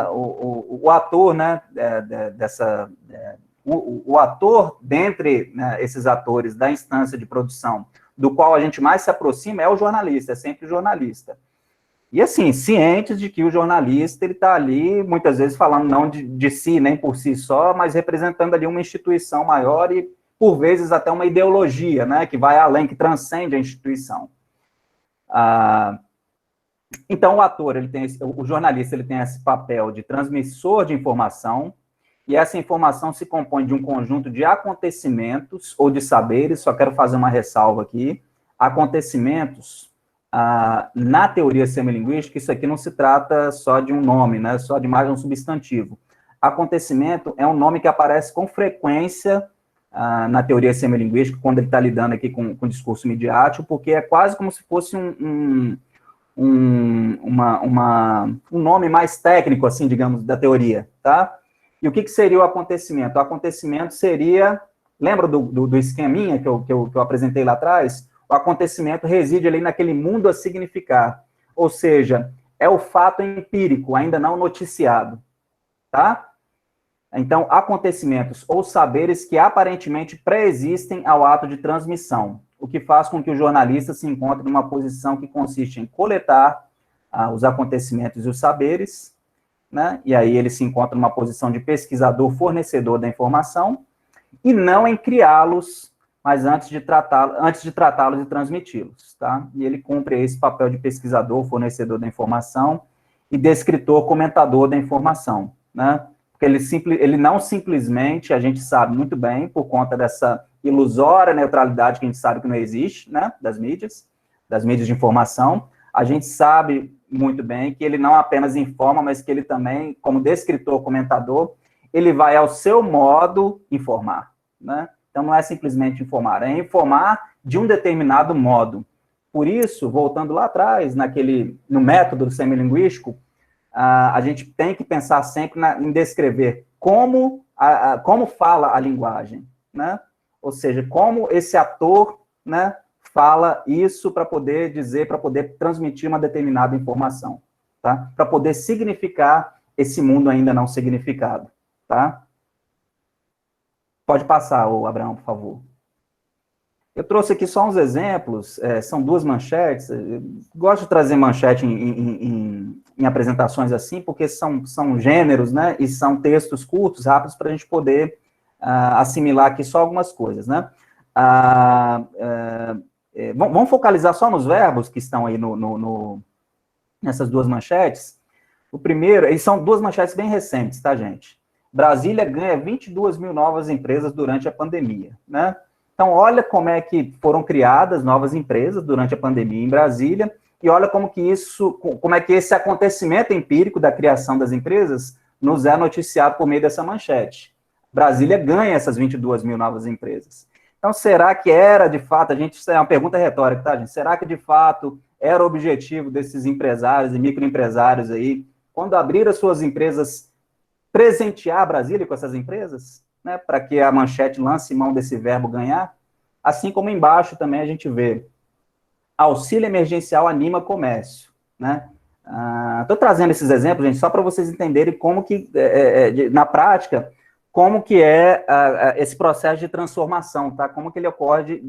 o ator, né, o ator, dentre, né, esses atores da instância de produção, do qual a gente mais se aproxima, é o jornalista, é sempre o jornalista. E, assim, cientes de que o jornalista, ele está ali, muitas vezes, falando não de si, nem por si só, mas representando ali uma instituição maior e, por vezes, até uma ideologia, né, que vai além, que transcende a instituição. Então, o jornalista, ele tem esse papel de transmissor de informação, e essa informação se compõe de um conjunto de acontecimentos ou de saberes, só quero fazer uma ressalva aqui, acontecimentos, na teoria semilinguística, isso aqui não se trata só de um nome, né, só de mais um substantivo. Acontecimento é um nome que aparece com frequência na teoria semilinguística, quando ele está lidando aqui com discurso midiático, porque é quase como se fosse um nome mais técnico, assim, digamos, da teoria, tá? E o que seria o acontecimento? O acontecimento seria, lembra do esqueminha que eu apresentei lá atrás? O acontecimento reside ali naquele mundo a significar, ou seja, é o fato empírico, ainda não noticiado, tá? Então, acontecimentos ou saberes que aparentemente pré-existem ao ato de transmissão, o que faz com que o jornalista se encontre numa posição que consiste em coletar os acontecimentos e os saberes, né? E aí ele se encontra numa posição de pesquisador, fornecedor da informação, e não em criá-los, mas antes de tratá-los e transmiti-los, tá? E ele cumpre esse papel de pesquisador, fornecedor da informação, e descritor, comentador da informação, né? Porque ele não simplesmente, a gente sabe muito bem, por conta dessa ilusória neutralidade que a gente sabe que não existe, né, das mídias de informação, a gente sabe muito bem, que ele não apenas informa, mas que ele também, como descritor, comentador, ele vai ao seu modo informar, né? Então, não é simplesmente informar, é informar de um determinado modo. Por isso, voltando lá atrás, no método semilinguístico, a gente tem que pensar sempre em descrever como fala a linguagem, né? Ou seja, como esse ator, né, fala isso para poder dizer, para poder transmitir uma determinada informação, tá? Para poder significar esse mundo ainda não significado, tá? Pode passar, Abraão, por favor. Eu trouxe aqui só uns exemplos, são duas manchetes. Eu gosto de trazer manchete em apresentações assim, porque são gêneros, né? E são textos curtos, rápidos, para a gente poder assimilar aqui só algumas coisas, né? Vamos focalizar só nos verbos que estão aí nessas duas manchetes. O primeiro, e são duas manchetes bem recentes, tá, gente? Brasília ganha 22 mil novas empresas durante a pandemia, né? Então, olha como é que foram criadas novas empresas durante a pandemia em Brasília, e olha como é que esse acontecimento empírico da criação das empresas nos é noticiado por meio dessa manchete. Brasília ganha essas 22 mil novas empresas. Então, será que era, de fato, isso é uma pergunta retórica, tá, gente? Será que, de fato, era o objetivo desses empresários e microempresários aí, quando abriram as suas empresas, presentear Brasília com essas empresas, né, para que a manchete lance mão desse verbo ganhar? Assim como embaixo também a gente vê, auxílio emergencial anima comércio, né? Estou trazendo esses exemplos, gente, só para vocês entenderem como que, na prática, como que é esse processo de transformação, tá? Como que ele ocorre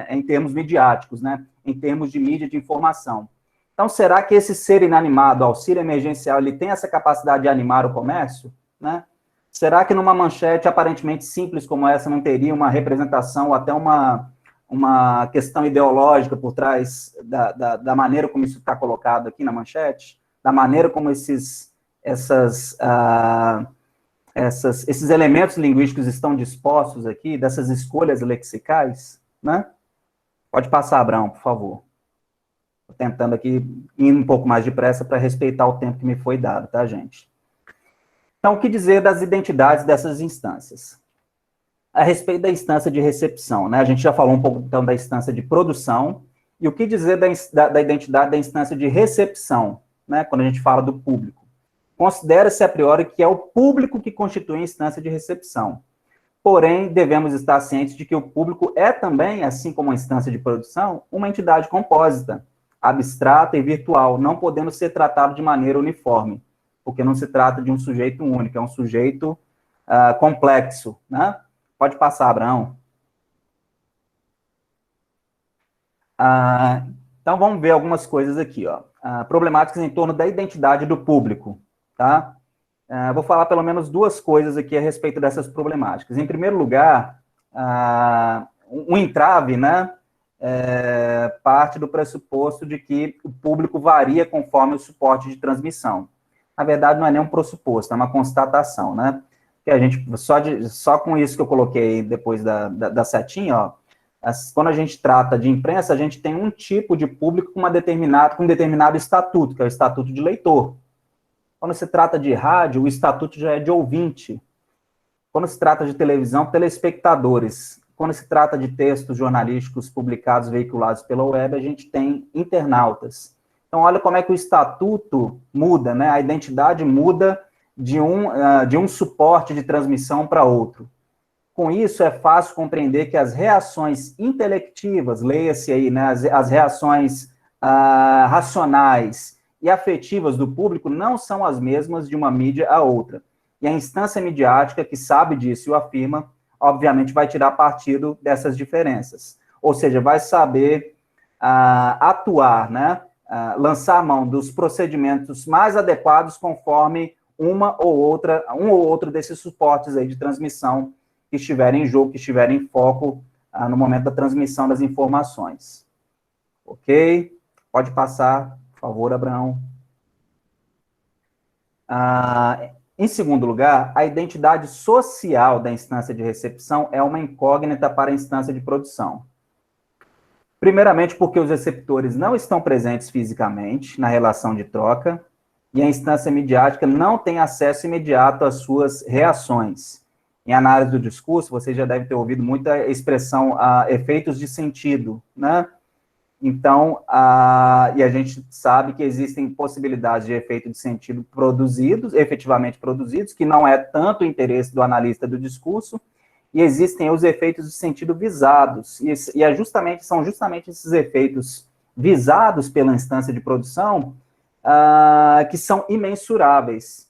em termos midiáticos, né? Em termos de mídia de informação. Então, será que esse ser inanimado, auxílio emergencial, ele tem essa capacidade de animar o comércio, né? Será que numa manchete aparentemente simples como essa não teria uma representação ou até uma questão ideológica por trás da maneira como isso está colocado aqui na manchete? Da maneira como esses elementos linguísticos estão dispostos aqui, dessas escolhas lexicais, né? Pode passar, Abraão, por favor. Estou tentando aqui ir um pouco mais depressa para respeitar o tempo que me foi dado, tá, gente? Então, o que dizer das identidades dessas instâncias? A respeito da instância de recepção, né? A gente já falou um pouco, então, da instância de produção, e o que dizer da identidade da instância de recepção, né? Quando a gente fala do público. Considera-se a priori que é o público que constitui a instância de recepção. Porém, devemos estar cientes de que o público é também, assim como a instância de produção, uma entidade compósita, abstrata e virtual, não podendo ser tratado de maneira uniforme, porque não se trata de um sujeito único, é um sujeito complexo, né? Pode passar, Abraão. Então, vamos ver algumas coisas aqui, ó. Problemáticas em torno da identidade do público, tá? Vou falar pelo menos duas coisas aqui a respeito dessas problemáticas. Em primeiro lugar, um entrave, né? Parte do pressuposto de que o público varia conforme o suporte de transmissão. Na verdade, não é nem um pressuposto, é uma constatação, né? Que a gente, só com isso que eu coloquei depois da setinha, ó, quando a gente trata de imprensa, a gente tem um tipo de público com um determinado estatuto, que é o estatuto de leitor. Quando se trata de rádio, o estatuto já é de ouvinte. Quando se trata de televisão, telespectadores. Quando se trata de textos jornalísticos publicados, veiculados pela web, a gente tem internautas. Então, olha como é que o estatuto muda, né? A identidade muda de um suporte de transmissão para outro. Com isso, é fácil compreender que as reações intelectivas, leia-se aí, né? As reações racionais e afetivas do público não são as mesmas de uma mídia a outra. E a instância midiática, que sabe disso e o afirma, obviamente vai tirar partido dessas diferenças. Ou seja, vai saber atuar, né? Lançar a mão dos procedimentos mais adequados conforme um ou outro desses suportes aí de transmissão que estiverem em jogo, que estiverem em foco no momento da transmissão das informações. Ok? Pode passar, por favor, Abraão. Em segundo lugar, a identidade social da instância de recepção é uma incógnita para a instância de produção. Primeiramente, porque os receptores não estão presentes fisicamente na relação de troca, e a instância midiática não tem acesso imediato às suas reações. Em análise do discurso, você já deve ter ouvido muita expressão efeitos de sentido, né? Então, e a gente sabe que existem possibilidades de efeito de sentido produzidos, efetivamente produzidos, que não é tanto o interesse do analista do discurso, e existem os efeitos de sentido visados, e são justamente esses efeitos visados pela instância de produção que são imensuráveis.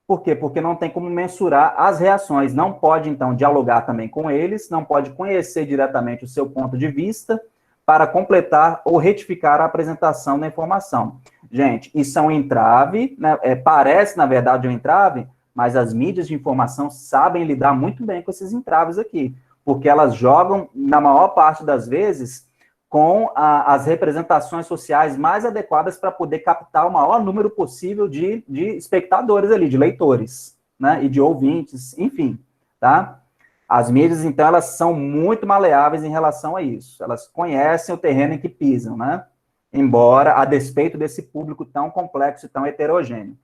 Por quê? Porque não tem como mensurar as reações, não pode, então, dialogar também com eles, não pode conhecer diretamente o seu ponto de vista para completar ou retificar a apresentação da informação. Gente, isso é um entrave, né? Parece, na verdade, um entrave, mas as mídias de informação sabem lidar muito bem com esses entraves aqui, porque elas jogam, na maior parte das vezes, com as representações sociais mais adequadas para poder captar o maior número possível de espectadores ali, de leitores, né, e de ouvintes, enfim, tá? As mídias, então, elas são muito maleáveis em relação a isso. Elas conhecem o terreno em que pisam, né? Embora, a despeito desse público tão complexo e tão heterogêneo.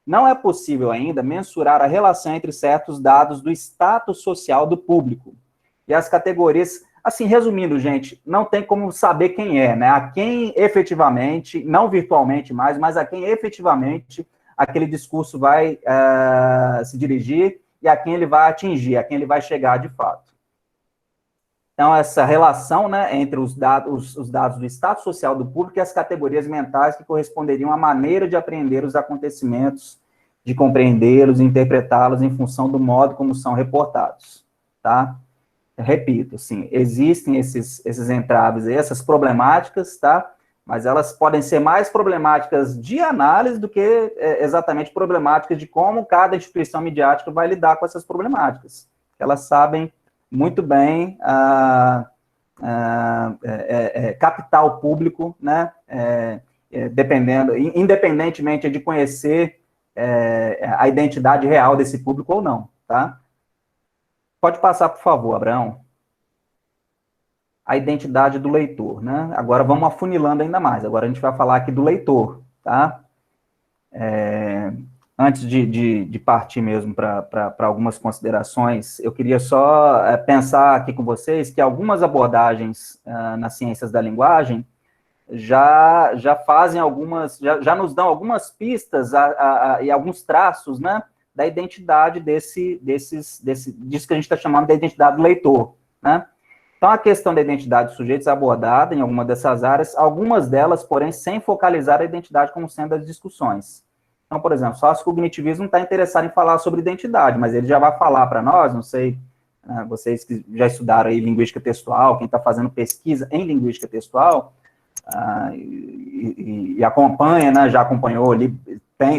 Não é possível ainda mensurar a relação entre certos dados do status social do público. E as categorias, assim, resumindo, gente, não tem como saber quem é, né? A quem efetivamente, não virtualmente mais, mas a quem efetivamente aquele discurso vai se dirigir e a quem ele vai atingir, a quem ele vai chegar de fato. Então, essa relação, né, entre os dados do status social do público e as categorias mentais que corresponderiam à maneira de apreender os acontecimentos, de compreendê-los e interpretá-los em função do modo como são reportados, tá? Repito, assim, existem esses entraves aí, essas problemáticas, tá? Mas elas podem ser mais problemáticas de análise do que exatamente problemáticas de como cada instituição midiática vai lidar com essas problemáticas. Elas sabem muito bem captar o público, né? Independentemente de conhecer a identidade real desse público ou não, tá? Pode passar, por favor, Abraão. A identidade do leitor, né? Agora vamos afunilando ainda mais. Agora a gente vai falar aqui do leitor, tá? Antes de partir mesmo para algumas considerações, eu queria só pensar aqui com vocês que algumas abordagens nas ciências da linguagem já fazem já nos dão algumas pistas e alguns traços, né, da identidade disso que a gente está chamando de identidade do leitor, né? Então, a questão da identidade dos sujeitos é abordada em alguma dessas áreas, algumas delas, porém, sem focalizar a identidade como sendo as discussões. Então, por exemplo, sociocognitivismo não está interessado em falar sobre identidade, mas ele já vai falar para nós, não sei, vocês que já estudaram aí linguística textual, quem está fazendo pesquisa em linguística textual, e acompanha, né, já acompanhou ali,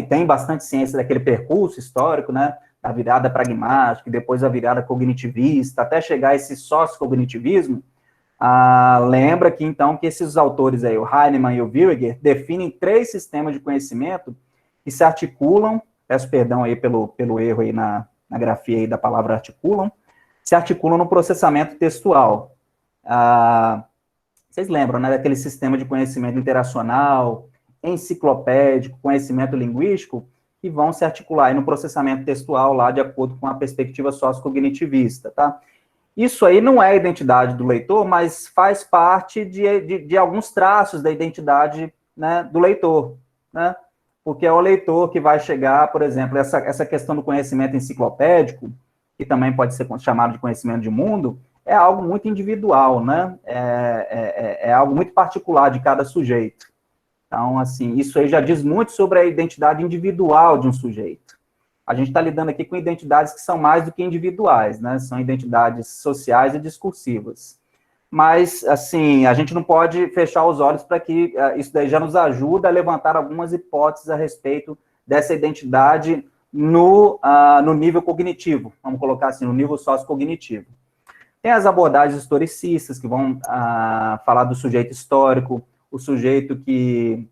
tem bastante ciência daquele percurso histórico, né, da virada pragmática, e depois a virada cognitivista, até chegar a esse sociocognitivismo. Lembra que, então, que esses autores aí, o Heinemann e o Williger, definem 3 sistemas de conhecimento que se articulam, peço perdão aí pelo erro aí na grafia aí da palavra articulam, se articulam no processamento textual. Vocês lembram, né, daquele sistema de conhecimento interacional, enciclopédico, conhecimento linguístico, que vão se articular aí no processamento textual lá de acordo com a perspectiva sociocognitivista, tá? Isso aí não é a identidade do leitor, mas faz parte de alguns traços da identidade, né, do leitor, né? Porque é o leitor que vai chegar, por exemplo, essa questão do conhecimento enciclopédico, que também pode ser chamado de conhecimento de mundo, é algo muito individual, né? É algo muito particular de cada sujeito. Então, assim, isso aí já diz muito sobre a identidade individual de um sujeito. A gente está lidando aqui com identidades que são mais do que individuais, né? São identidades sociais e discursivas. Mas, assim, a gente não pode fechar os olhos para que isso daí já nos ajuda a levantar algumas hipóteses a respeito dessa identidade no nível cognitivo, vamos colocar assim, no nível sociocognitivo. Tem as abordagens historicistas, que vão falar do sujeito histórico, o sujeito que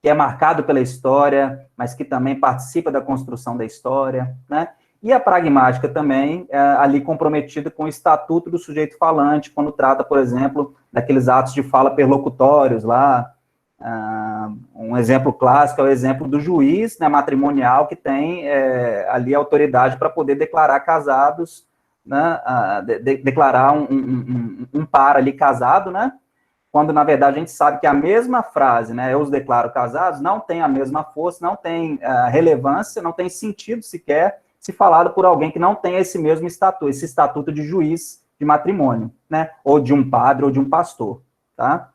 é marcado pela história, mas que também participa da construção da história, né? E a pragmática também, ali comprometida com o estatuto do sujeito falante, quando trata, por exemplo, daqueles atos de fala perlocutórios lá. Um exemplo clássico é o exemplo do juiz, né, matrimonial, que tem ali autoridade para poder declarar casados, né, declarar um par ali casado, né, quando, na verdade, a gente sabe que a mesma frase, né, eu os declaro casados, não tem a mesma força, não tem relevância, não tem sentido sequer se falado por alguém que não tem esse mesmo estatuto, esse estatuto de juiz de matrimônio, né, ou de um padre ou de um pastor, tá?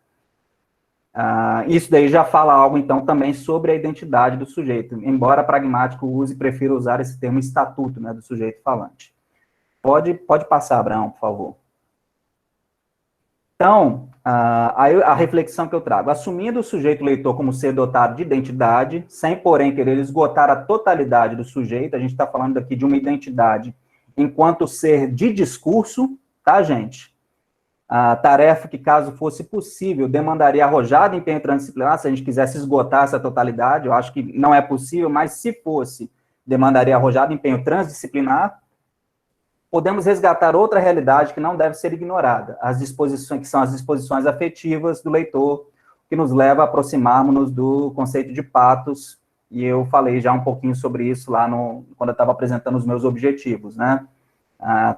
Isso daí já fala algo, então, também sobre a identidade do sujeito, embora pragmático use e prefira usar esse termo estatuto, né, do sujeito falante. Pode passar, Abraão, por favor. Então, a reflexão que eu trago, assumindo o sujeito leitor como ser dotado de identidade, sem, porém, querer esgotar a totalidade do sujeito, a gente está falando aqui de uma identidade enquanto ser de discurso, tá, gente? A tarefa que, caso fosse possível, demandaria arrojado empenho transdisciplinar, se a gente quisesse esgotar essa totalidade, eu acho que não é possível, mas se fosse, demandaria arrojado empenho transdisciplinar. Podemos resgatar outra realidade que não deve ser ignorada, as disposições, que são as disposições afetivas do leitor, que nos leva a aproximarmos do conceito de patos, e eu falei já um pouquinho sobre isso lá quando eu estava apresentando os meus objetivos, né?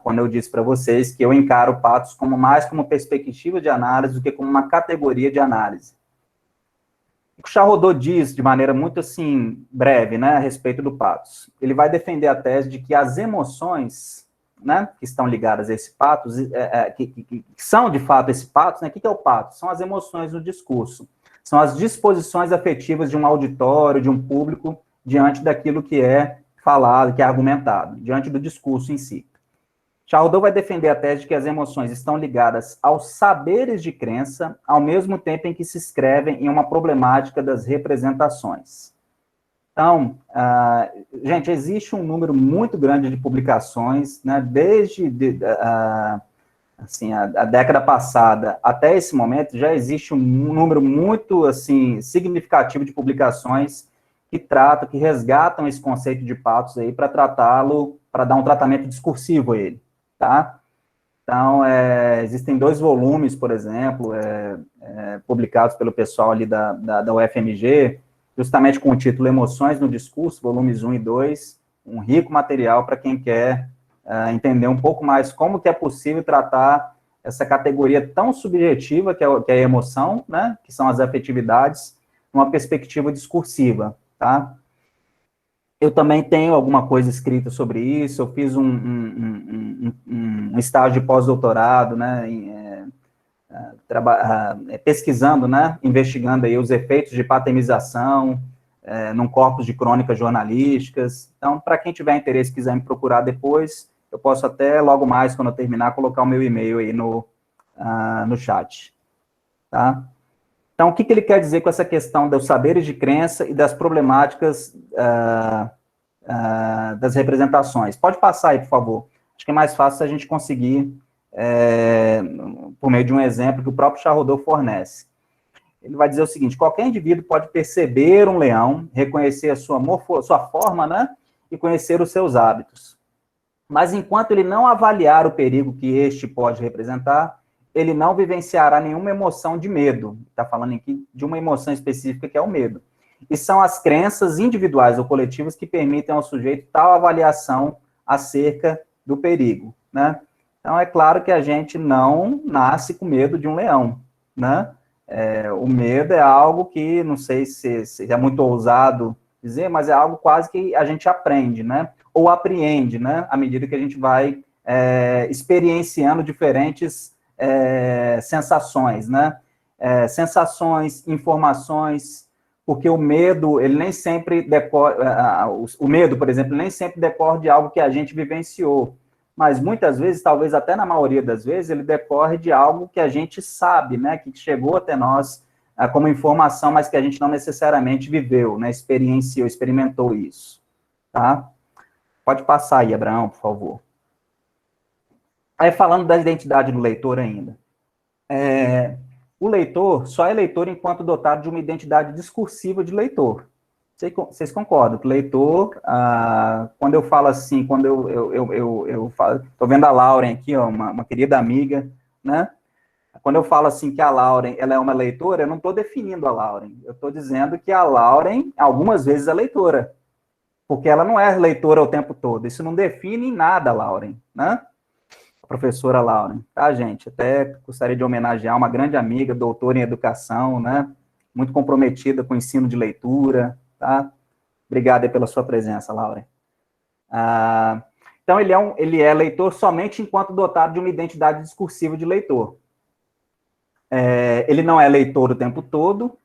Quando eu disse para vocês que eu encaro patos mais como perspectiva de análise do que como uma categoria de análise. O Charrodot diz, de maneira muito, assim, breve, né, a respeito do patos. Ele vai defender a tese de que as emoções, né, que estão ligadas a esse patos, que são, de fato, esse patos, né, o que é o patos? São as emoções no discurso, são as disposições afetivas de um auditório, de um público, diante daquilo que é falado, que é argumentado, diante do discurso em si. Charrodot vai defender a tese de que as emoções estão ligadas aos saberes de crença, ao mesmo tempo em que se escrevem em uma problemática das representações. Então, gente, existe um número muito grande de publicações, né, desde assim, a década passada até esse momento, já existe um número muito, assim, significativo de publicações que resgatam esse conceito de patos aí para tratá-lo, para dar um tratamento discursivo a ele, tá? Então, existem 2 volumes, por exemplo, publicados pelo pessoal ali da UFMG, justamente com o título Emoções no Discurso, volumes 1 e 2, um rico material para quem quer entender um pouco mais como que é possível tratar essa categoria tão subjetiva, que é a emoção, né, que são as afetividades, numa perspectiva discursiva, tá? Eu também tenho alguma coisa escrita sobre isso, eu fiz um estágio de pós-doutorado, né, pesquisando, né, investigando aí os efeitos de patemização num corpus de crônicas jornalísticas. Então, para quem tiver interesse e quiser me procurar depois, eu posso até, logo mais, quando eu terminar, colocar o meu e-mail aí no chat, tá? Então, o que ele quer dizer com essa questão dos saberes de crença e das problemáticas das representações? Pode passar aí, por favor. Acho que é mais fácil a gente conseguir, por meio de um exemplo que o próprio Charrodot fornece. Ele vai dizer o seguinte: qualquer indivíduo pode perceber um leão, reconhecer a sua forma, né, e conhecer os seus hábitos. Mas enquanto ele não avaliar o perigo que este pode representar, ele não vivenciará nenhuma emoção de medo. Está falando aqui de uma emoção específica, que é o medo. E são as crenças individuais ou coletivas que permitem ao sujeito tal avaliação acerca do perigo, né? Então, é claro que a gente não nasce com medo de um leão, né? O medo é algo que, não sei se é muito ousado dizer, mas é algo quase que a gente aprende, né? Ou apreende, né? À medida que a gente vai experienciando diferentes sensações, né? Sensações, informações, porque o medo, ele nem sempre decorre, o medo, por exemplo, nem sempre decorre de algo que a gente vivenciou, mas muitas vezes, talvez até na maioria das vezes, ele decorre de algo que a gente sabe, né? Que chegou até nós como informação, mas que a gente não necessariamente viveu, né? Experienciou, experimentou isso, tá? Pode passar aí, Abraão, por favor. Aí, falando da identidade do leitor ainda. O leitor só é leitor enquanto dotado de uma identidade discursiva de leitor, Vocês concordam que o leitor, quando eu falo assim, quando eu falo, estou vendo a Lauren aqui, ó, uma querida amiga, né? Quando eu falo assim que a Lauren, ela é uma leitora, eu não estou definindo a Lauren, eu estou dizendo que a Lauren, algumas vezes, é leitora, porque ela não é leitora o tempo todo, isso não define em nada a Lauren, né? A professora Lauren, tá, gente? Até gostaria de homenagear uma grande amiga, doutora em educação, né? Muito comprometida com o ensino de leitura, tá? Obrigado aí pela sua presença, Lauren. Então, ele é leitor somente enquanto dotado de uma identidade discursiva de leitor. Ele não é leitor o tempo todo.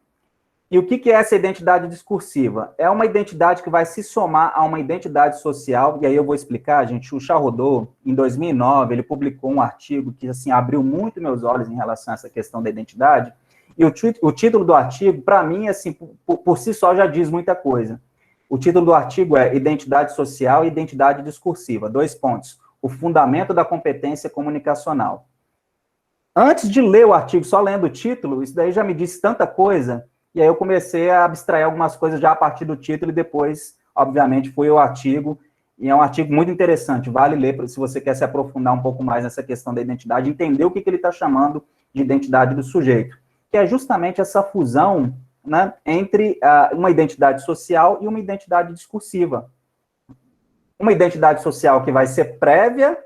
E o que é essa identidade discursiva? É uma identidade que vai se somar a uma identidade social, e aí eu vou explicar, gente. O Charrodot, em 2009, ele publicou um artigo que, assim, abriu muito meus olhos em relação a essa questão da identidade, e o título do artigo, para mim, assim, por si só, já diz muita coisa. O título do artigo é Identidade Social e Identidade Discursiva, 2 pontos, o fundamento da competência comunicacional. Antes de ler o artigo, só lendo o título, isso daí já me disse tanta coisa, e aí eu comecei a abstrair algumas coisas já a partir do título, e depois, obviamente, foi o artigo, e é um artigo muito interessante, vale ler se você quer se aprofundar um pouco mais nessa questão da identidade, entender o que ele está chamando de identidade do sujeito, que é justamente essa fusão, né, entre uma identidade social e uma identidade discursiva. Uma identidade social que vai ser prévia,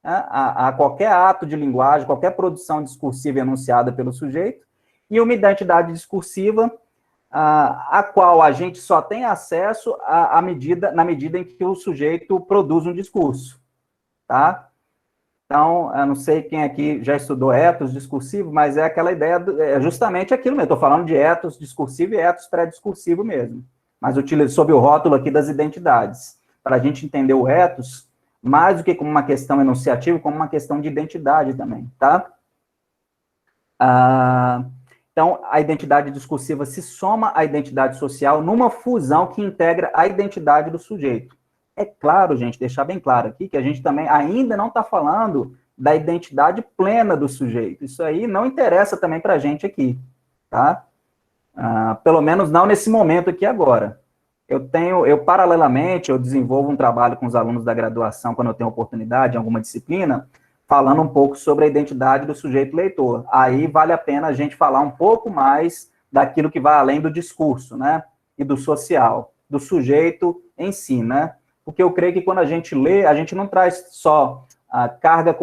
né, a qualquer ato de linguagem, qualquer produção discursiva enunciada pelo sujeito, e uma identidade discursiva a qual a gente só tem acesso na medida em que o sujeito produz um discurso, tá? Então, eu não sei quem aqui já estudou etos discursivo, mas é aquela ideia, é justamente aquilo mesmo, estou falando de etos discursivo e etos pré-discursivo mesmo, mas utilizo sob o rótulo aqui das identidades, para a gente entender o etos, mais do que como uma questão enunciativa, como uma questão de identidade também, tá? Então, a identidade discursiva se soma à identidade social numa fusão que integra a identidade do sujeito. É claro, gente, deixar bem claro aqui que a gente também ainda não está falando da identidade plena do sujeito. Isso aí não interessa também para a gente aqui, tá? Pelo menos não nesse momento aqui agora. Paralelamente, eu desenvolvo um trabalho com os alunos da graduação, quando eu tenho oportunidade, em alguma disciplina, falando um pouco sobre a identidade do sujeito leitor. Aí vale a pena a gente falar um pouco mais daquilo que vai além do discurso, né? E do social, do sujeito em si, né? Porque eu creio que quando a gente lê, a gente não traz só a carga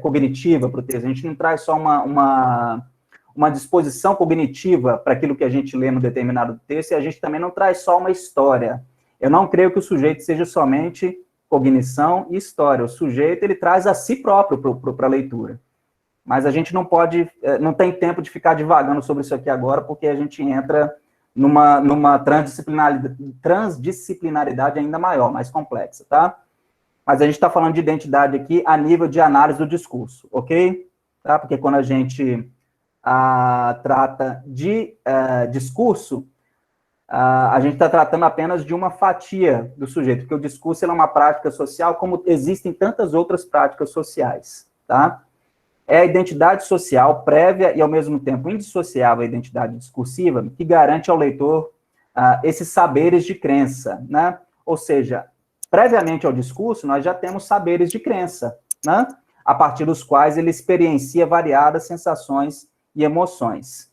cognitiva para o texto, a gente não traz só uma disposição cognitiva para aquilo que a gente lê no determinado texto, e a gente também não traz só uma história. Eu não creio que o sujeito seja somente cognição e história. O sujeito, ele traz a si próprio para a leitura. Mas a gente não tem tempo de ficar divagando sobre isso aqui agora, porque a gente entra numa transdisciplinaridade ainda maior, mais complexa, tá? Mas a gente está falando de identidade aqui a nível de análise do discurso, ok? Tá? Porque quando a gente trata de discurso, a gente está tratando apenas de uma fatia do sujeito, porque o discurso é uma prática social, como existem tantas outras práticas sociais, tá? É a identidade social prévia e, ao mesmo tempo, indissociável à identidade discursiva, que garante ao leitor esses saberes de crença, né? Ou seja, previamente ao discurso, nós já temos saberes de crença, né? A partir dos quais ele experiencia variadas sensações e emoções.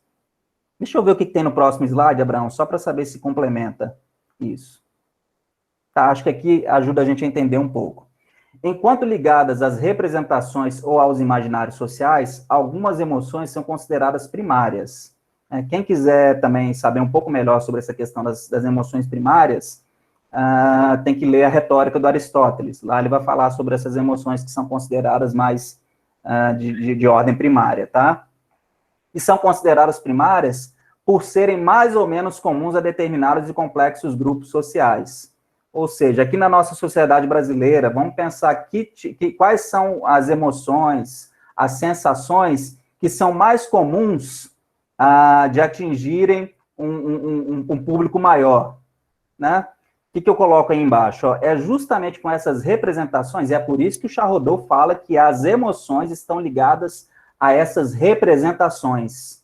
Deixa eu ver o que tem no próximo slide, Abraão, só para saber se complementa isso. Tá, acho que aqui ajuda a gente a entender um pouco. Enquanto ligadas às representações ou aos imaginários sociais, algumas emoções são consideradas primárias. Quem quiser também saber um pouco melhor sobre essa questão das emoções primárias, tem que ler a Retórica do Aristóteles. Lá ele vai falar sobre essas emoções que são consideradas mais de ordem primária, tá? E são consideradas primárias por serem mais ou menos comuns a determinados e complexos grupos sociais. Ou seja, aqui na nossa sociedade brasileira, vamos pensar quais são as emoções, as sensações que são mais comuns de atingirem um público maior, né? O que eu coloco aí embaixo? É justamente com essas representações, e é por isso que o Charrodot fala que as emoções estão ligadas a essas representações,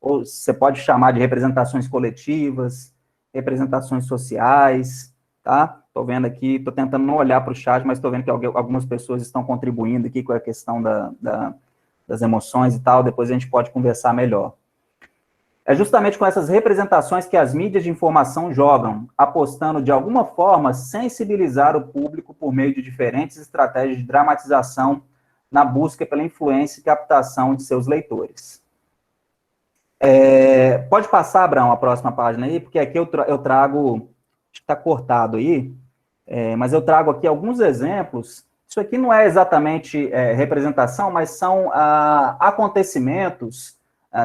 ou você pode chamar de representações coletivas, representações sociais, tá? Estou vendo aqui, estou tentando não olhar para o chat, mas estou vendo que algumas pessoas estão contribuindo aqui com a questão das emoções e tal, depois a gente pode conversar melhor. É justamente com essas representações que as mídias de informação jogam, apostando de alguma forma sensibilizar o público por meio de diferentes estratégias de dramatização na busca pela influência e captação de seus leitores. Pode passar, Abraão, a próxima página aí, porque aqui eu trago, acho que está cortado aí, mas eu trago aqui alguns exemplos. Isso aqui não é exatamente representação, mas são acontecimentos,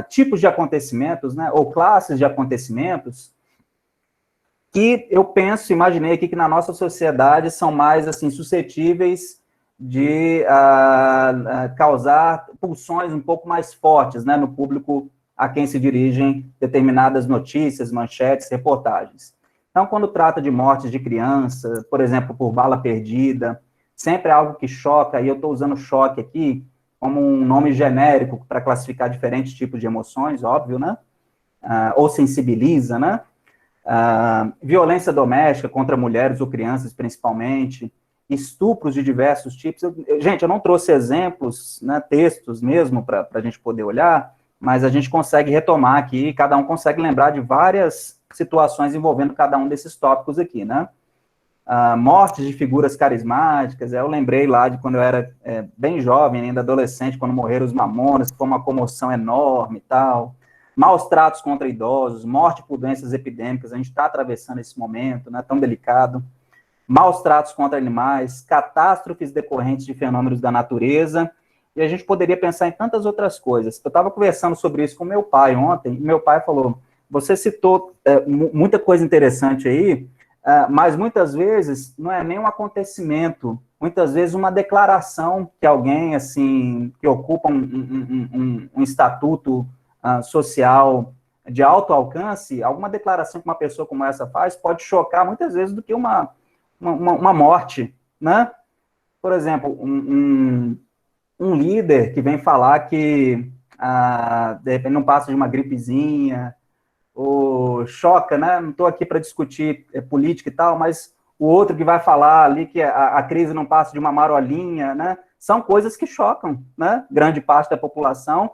tipos de acontecimentos, né, ou classes de acontecimentos, que eu penso, imaginei aqui que na nossa sociedade são mais, assim, suscetíveis de causar pulsões um pouco mais fortes, né, no público a quem se dirigem determinadas notícias, manchetes, reportagens. Então, quando trata de mortes de criança, por exemplo, por bala perdida, sempre é algo que choca, e eu estou usando choque aqui como um nome genérico para classificar diferentes tipos de emoções, óbvio, né? Ou sensibiliza, né? Violência doméstica contra mulheres ou crianças, principalmente, estupros de diversos tipos. Gente, eu não trouxe exemplos, né, textos mesmo, para a gente poder olhar, mas a gente consegue retomar aqui, cada um consegue lembrar de várias situações envolvendo cada um desses tópicos aqui, né? Mortes de figuras carismáticas, eu lembrei lá de quando eu era bem jovem, ainda adolescente, quando morreram os Mamonas, que foi uma comoção enorme e tal. Maus tratos contra idosos, morte por doenças epidêmicas, a gente está atravessando esse momento, né, tão delicado. Maus tratos contra animais, catástrofes decorrentes de fenômenos da natureza, e a gente poderia pensar em tantas outras coisas. Eu estava conversando sobre isso com meu pai ontem, e meu pai falou, você citou muita coisa interessante aí, mas muitas vezes não é nem um acontecimento, muitas vezes uma declaração que alguém, assim, que ocupa um estatuto social de alto alcance, alguma declaração que uma pessoa como essa faz pode chocar muitas vezes do que uma morte, né? Por exemplo, um líder que vem falar que, de repente, não passa de uma gripezinha, ou choca, né? Não estou aqui para discutir política e tal, mas o outro que vai falar ali que a crise não passa de uma marolinha, né? São coisas que chocam, né? Grande parte da população.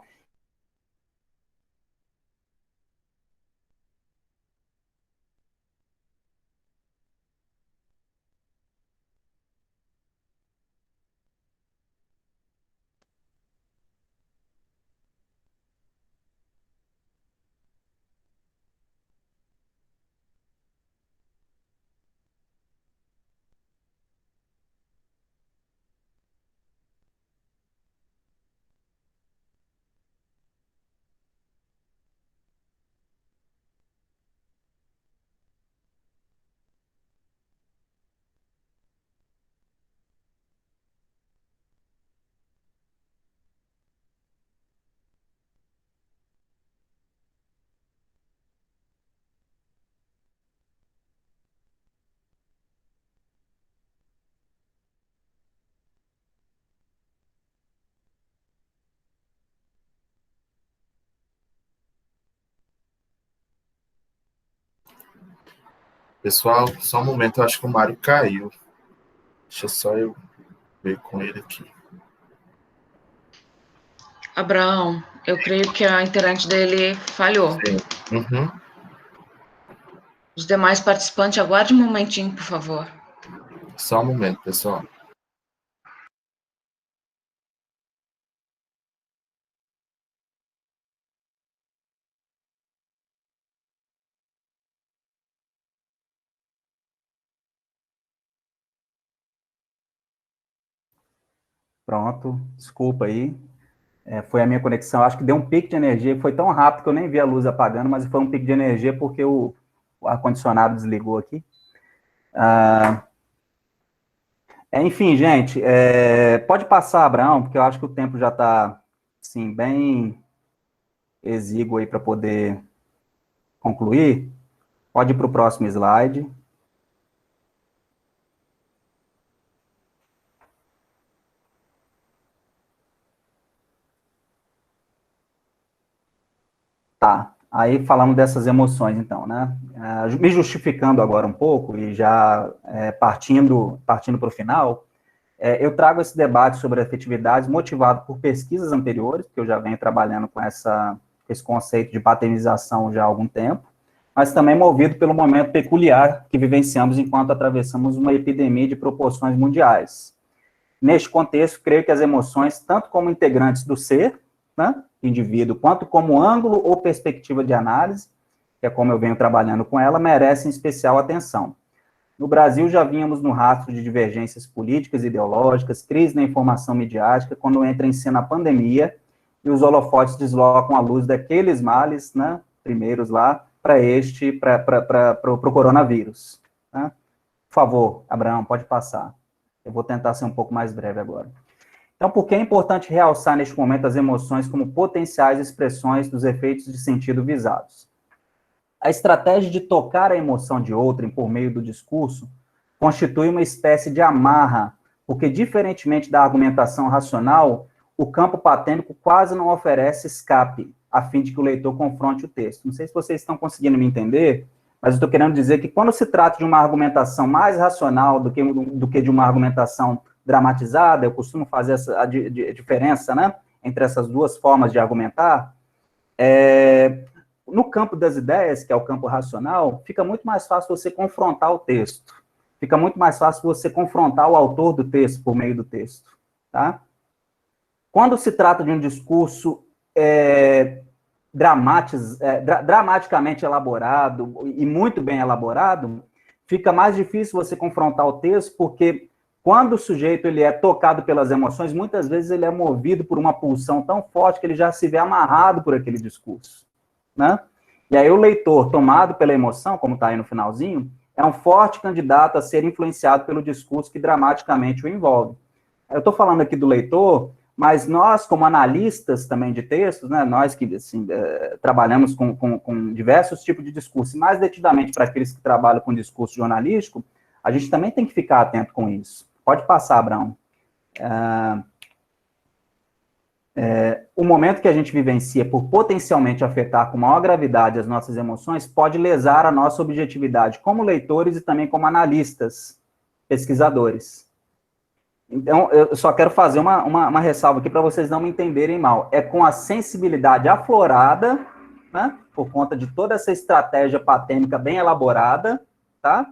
Pessoal, só um momento, eu acho que o Mário caiu. Deixa só eu ver com ele aqui. Abraão, eu creio que a internet dele falhou. Uhum. Os demais participantes, aguarde um momentinho, por favor. Só um momento, pessoal. Pronto, desculpa aí. Foi a minha conexão, acho que deu um pico de energia, foi tão rápido que eu nem vi a luz apagando, mas foi um pico de energia porque o ar-condicionado desligou aqui. Enfim, gente, pode passar, Abraão, porque eu acho que o tempo já está, assim, bem exíguo aí para poder concluir. Pode ir para o próximo slide. Tá. Aí falando dessas emoções, então, né? Me justificando agora um pouco e já partindo para o final, eu trago esse debate sobre afetividades motivado por pesquisas anteriores, porque eu já venho trabalhando com esse conceito de paternização já há algum tempo, mas também movido pelo momento peculiar que vivenciamos enquanto atravessamos uma epidemia de proporções mundiais. Neste contexto, creio que as emoções, tanto como integrantes do ser, né, indivíduo, quanto como ângulo ou perspectiva de análise, que é como eu venho trabalhando com ela, merecem especial atenção. No Brasil, já vínhamos no rastro de divergências políticas e ideológicas, crise na informação midiática, quando entra em cena a pandemia e os holofotes deslocam a luz daqueles males, né, primeiros lá, para o coronavírus. Né? Por favor, Abraão, pode passar. Eu vou tentar ser um pouco mais breve agora. Então, por que é importante realçar neste momento as emoções como potenciais expressões dos efeitos de sentido visados? A estratégia de tocar a emoção de outrem por meio do discurso constitui uma espécie de amarra, porque, diferentemente da argumentação racional, o campo patêmico quase não oferece escape, a fim de que o leitor confronte o texto. Não sei se vocês estão conseguindo me entender, mas eu estou querendo dizer que quando se trata de uma argumentação mais racional do que de uma argumentação dramatizada, eu costumo fazer a diferença, né, entre essas duas formas de argumentar, no campo das ideias, que é o campo racional, fica muito mais fácil você confrontar o texto, fica muito mais fácil você confrontar o autor do texto por meio do texto, tá? Quando se trata de um discurso dramaticamente elaborado e muito bem elaborado, fica mais difícil você confrontar o texto, porque quando o sujeito ele é tocado pelas emoções, muitas vezes ele é movido por uma pulsão tão forte que ele já se vê amarrado por aquele discurso, né? E aí o leitor, tomado pela emoção, como está aí no finalzinho, é um forte candidato a ser influenciado pelo discurso que dramaticamente o envolve. Eu estou falando aqui do leitor, mas nós, como analistas também de textos, né, nós que assim, trabalhamos com diversos tipos de discurso, e mais detidamente para aqueles que trabalham com discurso jornalístico, a gente também tem que ficar atento com isso. Pode passar, Abraão. O momento que a gente vivencia por potencialmente afetar com maior gravidade as nossas emoções pode lesar a nossa objetividade como leitores e também como analistas, pesquisadores. Então, eu só quero fazer uma ressalva aqui para vocês não me entenderem mal. É com a sensibilidade aflorada, né, por conta de toda essa estratégia patêmica bem elaborada, tá?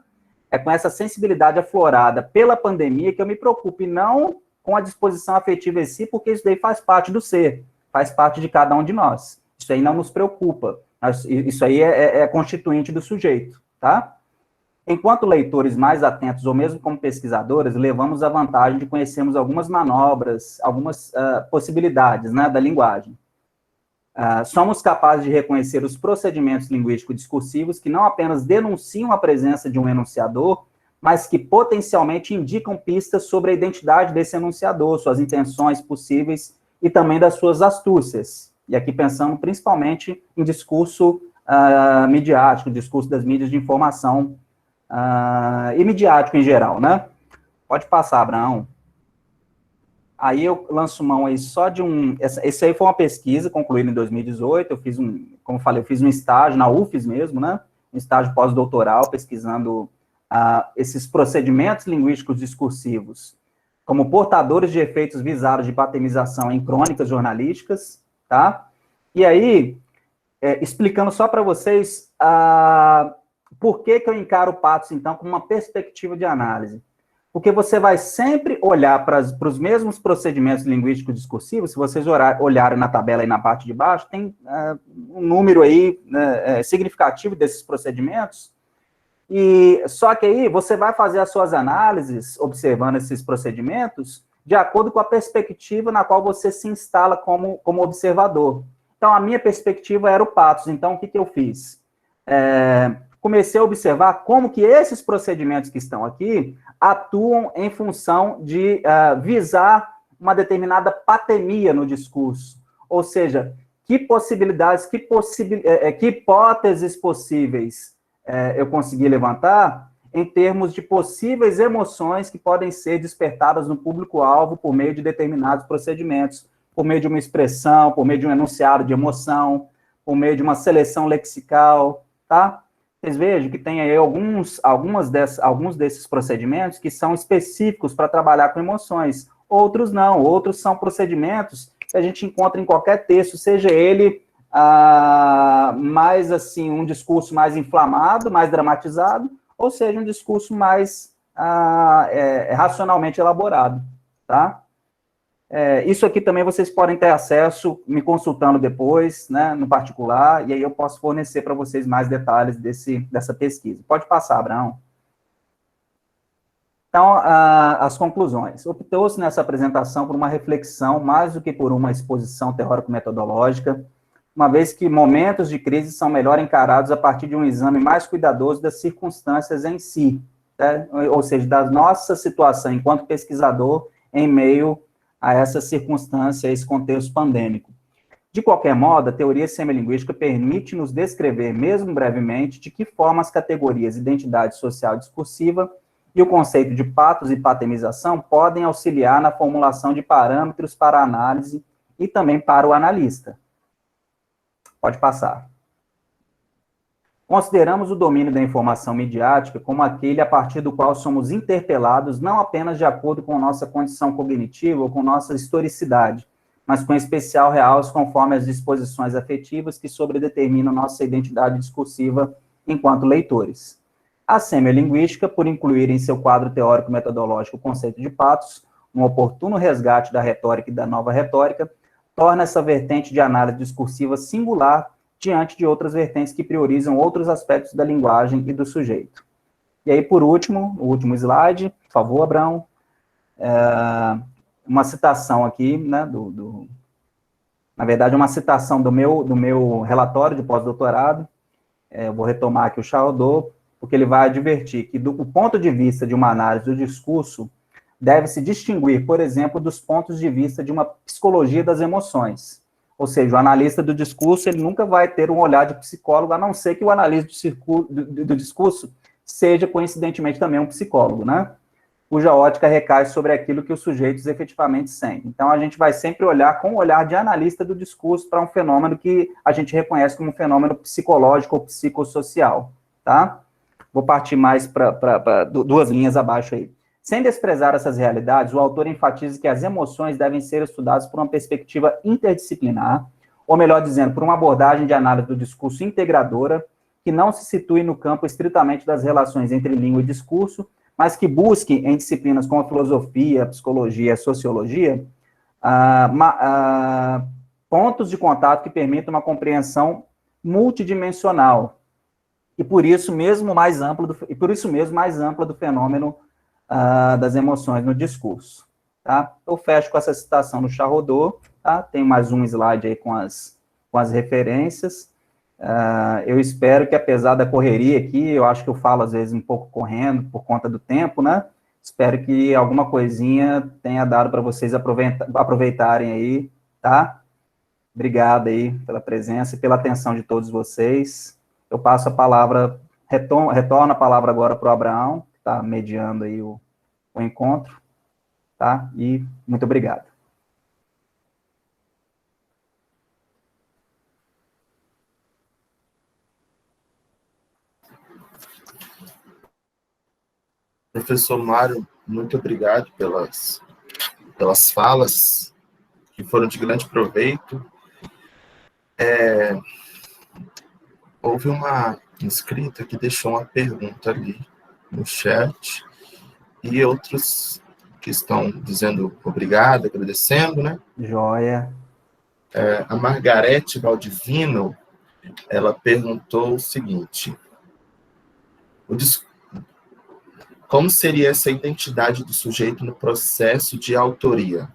É com essa sensibilidade aflorada pela pandemia que eu me preocupo, e não com a disposição afetiva em si, porque isso daí faz parte do ser, faz parte de cada um de nós. Isso aí não nos preocupa. Isso aí é constituinte do sujeito, tá? Enquanto leitores mais atentos, ou mesmo como pesquisadores, levamos a vantagem de conhecermos algumas manobras, algumas possibilidades, né, da linguagem. Somos capazes de reconhecer os procedimentos linguísticos discursivos que não apenas denunciam a presença de um enunciador, mas que potencialmente indicam pistas sobre a identidade desse enunciador, suas intenções possíveis e também das suas astúcias. E aqui pensando principalmente em discurso midiático, discurso das mídias de informação e midiático em geral, né? Pode passar, Abraão. Aí eu lanço mão aí só de esse aí foi uma pesquisa concluída em 2018, eu fiz como eu falei, eu fiz um estágio na UFES mesmo, né? Um estágio pós-doutoral, pesquisando esses procedimentos linguísticos discursivos como portadores de efeitos visados de paternização em crônicas jornalísticas, tá? E aí, explicando só para vocês por que eu encaro o Patos, então, como uma perspectiva de análise. Porque você vai sempre olhar para os mesmos procedimentos linguísticos discursivos, se vocês olharem na tabela aí na parte de baixo, tem um número aí significativo desses procedimentos, e só que aí você vai fazer as suas análises, observando esses procedimentos, de acordo com a perspectiva na qual você se instala como observador. Então, a minha perspectiva era o Patos, então o que eu fiz? Comecei a observar como que esses procedimentos que estão aqui atuam em função de visar uma determinada patemia no discurso. Ou seja, que possibilidades, que hipóteses possíveis eu consegui levantar em termos de possíveis emoções que podem ser despertadas no público-alvo por meio de determinados procedimentos, por meio de uma expressão, por meio de um enunciado de emoção, por meio de uma seleção lexical, tá? Vocês vejam que tem aí alguns desses procedimentos que são específicos para trabalhar com emoções, outros não, outros são procedimentos que a gente encontra em qualquer texto, seja ele mais assim, um discurso mais inflamado, mais dramatizado, ou seja, um discurso mais racionalmente elaborado, tá? Isso aqui também vocês podem ter acesso me consultando depois, né, no particular, e aí eu posso fornecer para vocês mais detalhes dessa pesquisa. Pode passar, Abraão. Então, as conclusões. Optou-se nessa apresentação por uma reflexão mais do que por uma exposição teórico-metodológica, uma vez que momentos de crise são melhor encarados a partir de um exame mais cuidadoso das circunstâncias em si, né? Ou seja, da nossa situação enquanto pesquisador em meio a essa circunstância, a esse contexto pandêmico. De qualquer modo, a teoria semilinguística permite nos descrever, mesmo brevemente, de que forma as categorias identidade social discursiva e o conceito de patos e patemização podem auxiliar na formulação de parâmetros para a análise e também para o analista. Pode passar. Consideramos o domínio da informação midiática como aquele a partir do qual somos interpelados não apenas de acordo com nossa condição cognitiva ou com nossa historicidade, mas com especial realce conforme as disposições afetivas que sobredeterminam nossa identidade discursiva enquanto leitores. A semiolinguística, por incluir em seu quadro teórico-metodológico o conceito de patos, um oportuno resgate da retórica e da nova retórica, torna essa vertente de análise discursiva singular diante de outras vertentes que priorizam outros aspectos da linguagem e do sujeito. E aí, por último, o último slide, por favor, Abraão, uma citação aqui, né, na verdade, uma citação do meu relatório de pós-doutorado, eu vou retomar aqui o Chaudot, porque ele vai advertir que, do ponto de vista de uma análise do discurso, deve-se distinguir, por exemplo, dos pontos de vista de uma psicologia das emoções. Ou seja, o analista do discurso, ele nunca vai ter um olhar de psicólogo, a não ser que o analista do discurso seja, coincidentemente, também um psicólogo, né? Cuja ótica recai sobre aquilo que os sujeitos efetivamente sentem. Então, a gente vai sempre olhar com o olhar de analista do discurso para um fenômeno que a gente reconhece como um fenômeno psicológico ou psicossocial, tá? Vou partir mais para 2 linhas abaixo aí. Sem desprezar essas realidades, o autor enfatiza que as emoções devem ser estudadas por uma perspectiva interdisciplinar, ou melhor dizendo, por uma abordagem de análise do discurso integradora, que não se situe no campo estritamente das relações entre língua e discurso, mas que busque, em disciplinas como a filosofia, a psicologia e a sociologia, pontos de contato que permitam uma compreensão multidimensional, e por isso mesmo mais ampla do fenômeno das emoções no discurso, tá? Eu fecho com essa citação do Chaudot, tá? Tem mais um slide aí com as referências. Eu espero que, apesar da correria aqui, eu acho que eu falo, às vezes, um pouco correndo, por conta do tempo, né? Espero que alguma coisinha tenha dado para vocês aproveitarem aí, tá? Obrigado aí pela presença e pela atenção de todos vocês. Eu passo a palavra, retorno a palavra agora para o Abraão, está mediando aí o encontro, tá? E muito obrigado. Professor Mário, muito obrigado pelas falas, que foram de grande proveito. Houve uma inscrita que deixou uma pergunta ali no chat, e outros que estão dizendo obrigado, agradecendo, né? Joia. A Margarete Valdivino, ela perguntou o seguinte: como seria essa identidade do sujeito no processo de autoria?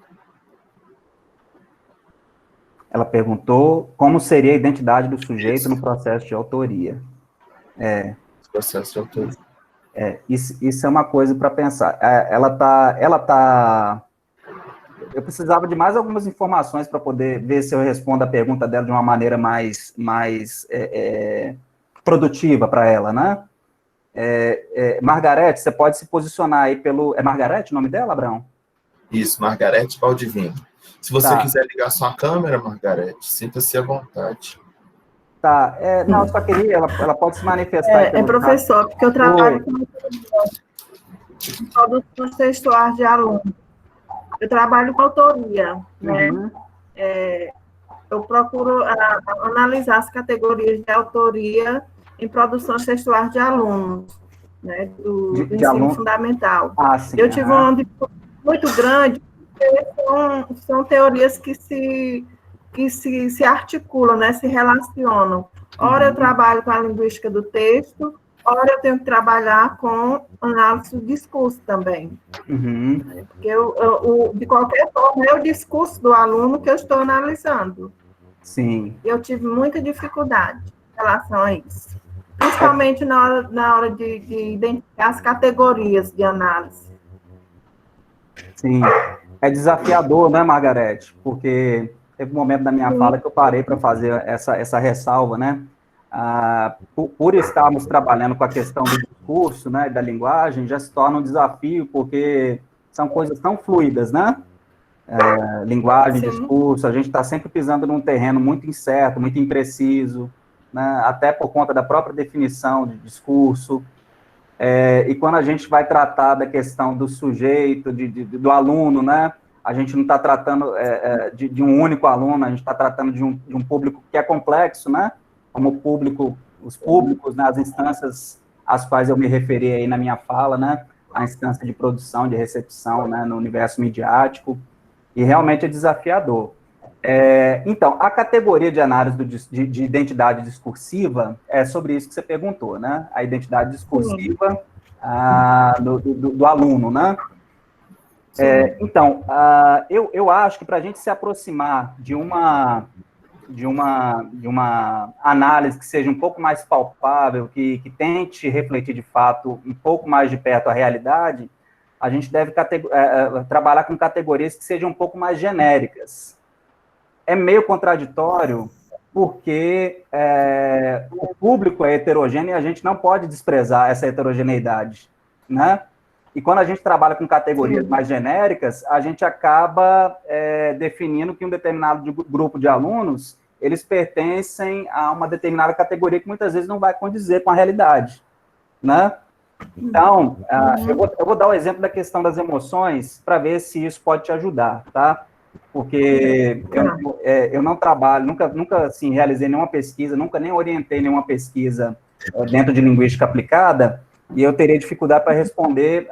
Ela perguntou como seria a identidade do sujeito no processo de autoria. Processo de autoria. Isso é uma coisa para pensar. Eu precisava de mais algumas informações para poder ver se eu respondo a pergunta dela de uma maneira mais produtiva para ela, né? Margarete, você pode se posicionar aí pelo... É Margarete o nome dela, Abraão? Isso, Margarete Valdivino. Se você quiser ligar sua câmera, Margarete, sinta-se à vontade. Tá, não, eu só queria, ela pode se manifestar. Professor, porque eu trabalho com produção textual de aluno. Eu trabalho com autoria, né? Eu procuro analisar as categorias de autoria em produções textuais de alunos, né? Do ensino fundamental. Sim, eu tive uma dificuldade muito grande, porque são teorias que se articulam, né? Se relacionam. Ora eu trabalho com a linguística do texto, ora eu tenho que trabalhar com análise do discurso também. Porque de qualquer forma, é o discurso do aluno que eu estou analisando. Sim. Eu tive muita dificuldade em relação a isso. Principalmente na hora de identificar as categorias de análise. Sim. É desafiador, né, Margarete? Porque teve um momento da minha fala que eu parei para fazer essa ressalva, né? Por estarmos trabalhando com a questão do discurso, né, da linguagem, já se torna um desafio, porque são coisas tão fluidas, né? Linguagem, discurso, a gente está sempre pisando num terreno muito incerto, muito impreciso, né? Até por conta da própria definição de discurso. E quando a gente vai tratar da questão do sujeito, do aluno, né? A gente não está tratando de um único aluno, a gente está tratando de um público que é complexo, né? Como público, os públicos, né? As instâncias às quais eu me referi aí na minha fala, né? A instância de produção, de recepção, né? No universo midiático, e realmente é desafiador. Então, a categoria de análise de identidade discursiva é sobre isso que você perguntou, né? A identidade discursiva do aluno, né? Então, eu acho que para a gente se aproximar de uma análise que seja um pouco mais palpável, que tente refletir de fato um pouco mais de perto a realidade, a gente deve trabalhar com categorias que sejam um pouco mais genéricas. É meio contraditório, porque o público é heterogêneo e a gente não pode desprezar essa heterogeneidade, né? E quando a gente trabalha com categorias mais genéricas, a gente acaba definindo que um determinado grupo de alunos, eles pertencem a uma determinada categoria que muitas vezes não vai condizer com a realidade, né? Então, eu vou dar o exemplo da questão das emoções para ver se isso pode te ajudar, tá? Porque eu não trabalho, nunca assim, realizei nenhuma pesquisa, nunca nem orientei nenhuma pesquisa dentro de linguística aplicada, e eu teria dificuldade para responder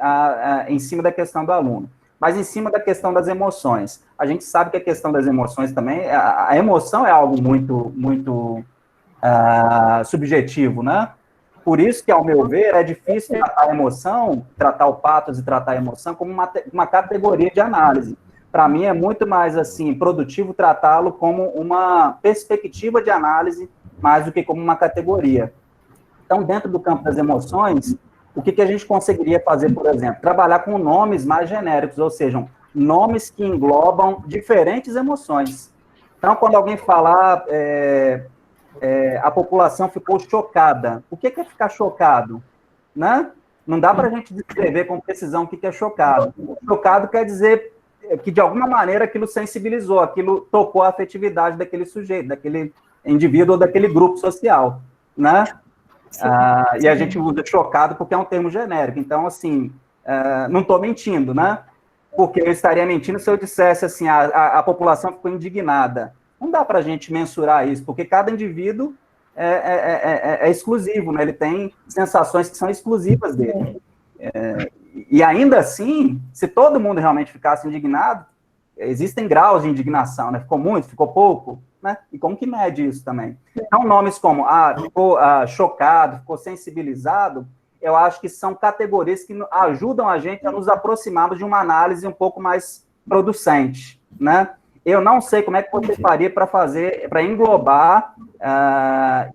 em cima da questão do aluno. Mas em cima da questão das emoções, a gente sabe que a questão das emoções também, a emoção é algo muito, muito subjetivo, né? Por isso que, ao meu ver, é difícil tratar a emoção, tratar o patos e tratar a emoção como uma categoria de análise. Para mim, é muito mais, assim, produtivo tratá-lo como uma perspectiva de análise, mais do que como uma categoria. Então, dentro do campo das emoções, o que a gente conseguiria fazer, por exemplo? Trabalhar com nomes mais genéricos, ou seja, nomes que englobam diferentes emoções. Então, quando alguém falar... a população ficou chocada. O que é ficar chocado? Né? Não dá para a gente descrever com precisão o que é chocado. Chocado quer dizer que, de alguma maneira, aquilo sensibilizou, aquilo tocou a afetividade daquele sujeito, daquele indivíduo ou daquele grupo social. Né? E a gente usa chocado porque é um termo genérico. Então, assim, não estou mentindo, né? Porque eu estaria mentindo se eu dissesse assim, a população ficou indignada. Não dá para a gente mensurar isso, porque cada indivíduo é exclusivo, né? Ele tem sensações que são exclusivas dele. E ainda assim, se todo mundo realmente ficasse indignado, existem graus de indignação, né? Ficou muito, ficou pouco, né? E como que mede isso também? Então, nomes como ficou chocado, ficou sensibilizado, eu acho que são categorias que ajudam a gente a nos aproximarmos de uma análise um pouco mais producente, né? Eu não sei como é que você faria para englobar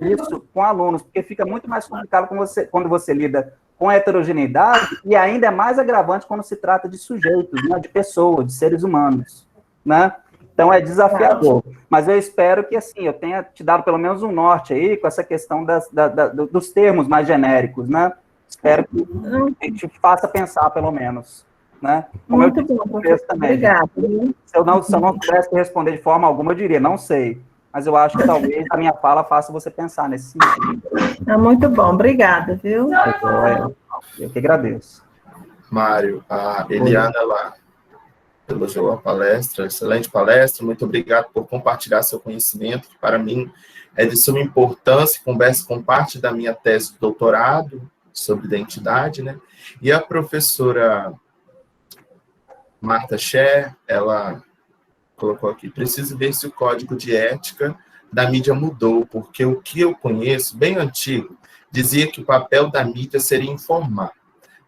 isso com alunos, porque fica muito mais complicado quando você lida com a heterogeneidade, e ainda é mais agravante quando se trata de sujeitos, né, de pessoas, de seres humanos, né? Então, é desafiador. Mas eu espero que, assim, eu tenha te dado pelo menos um norte aí com essa questão dos termos mais genéricos, né? Espero que a gente faça pensar, pelo menos. Né? Como muito bom, professor. Também, obrigada. Se eu não pudesse responder de forma alguma, eu diria, não sei. mas eu acho que talvez a minha fala faça você pensar nesse sentido. É muito bom, obrigada, viu? Eu que agradeço. Mário, a Eliana lá elogiou a palestra, excelente palestra, muito obrigado por compartilhar seu conhecimento, que para mim é de suma importância, conversa com parte da minha tese de doutorado sobre identidade, né? E a professora Marta Scher, ela colocou aqui, preciso ver se o código de ética da mídia mudou, porque o que eu conheço, bem antigo, dizia que o papel da mídia seria informar,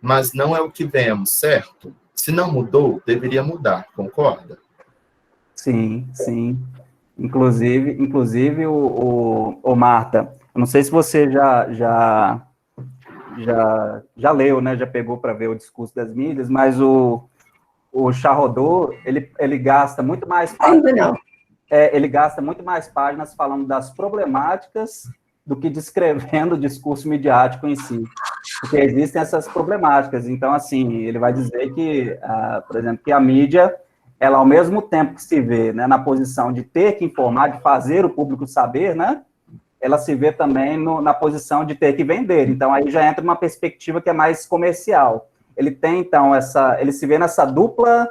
mas não é o que vemos, certo? Se não mudou, deveria mudar, concorda? Sim, sim. Inclusive o Marta, eu não sei se você já leu, né, já pegou para ver o discurso das mídias, mas o Charrodot, ele gasta muito mais páginas, ele gasta muito mais páginas falando das problemáticas do que descrevendo o discurso midiático em si, porque existem essas problemáticas. Então, assim, ele vai dizer que, por exemplo, que a mídia, ela, ao mesmo tempo que se vê, né, na posição de ter que informar, de fazer o público saber, né, ela se vê também na posição de ter que vender. Então, aí já entra uma perspectiva que é mais comercial. Ele tem, então, ele se vê nessa dupla,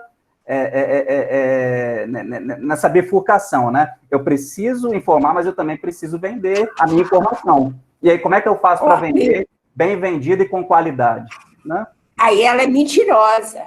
nessa bifurcação, né? Eu preciso informar, mas eu também preciso vender a minha informação. E aí, como é que eu faço para vender bem vendido e com qualidade, né? Aí ela é mentirosa.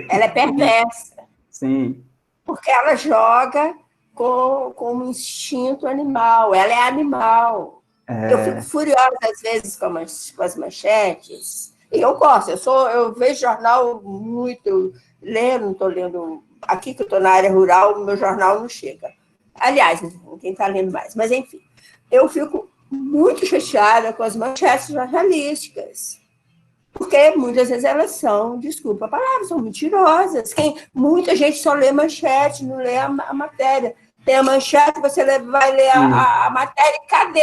Ela é perversa. Sim. Porque ela joga com um instinto animal. Ela é animal. Eu fico furiosa, às vezes, com as manchetes. E eu gosto. Eu vejo jornal muito... não estou lendo... Aqui que eu estou na área rural, o meu jornal não chega. Aliás, ninguém está lendo mais. Mas, enfim, eu fico muito chateada com as manchetes jornalísticas. Porque muitas vezes elas são, desculpa a palavra, são mentirosas. Muita gente só lê manchete, não lê a matéria. Tem a manchete, você vai ler a matéria, e cadê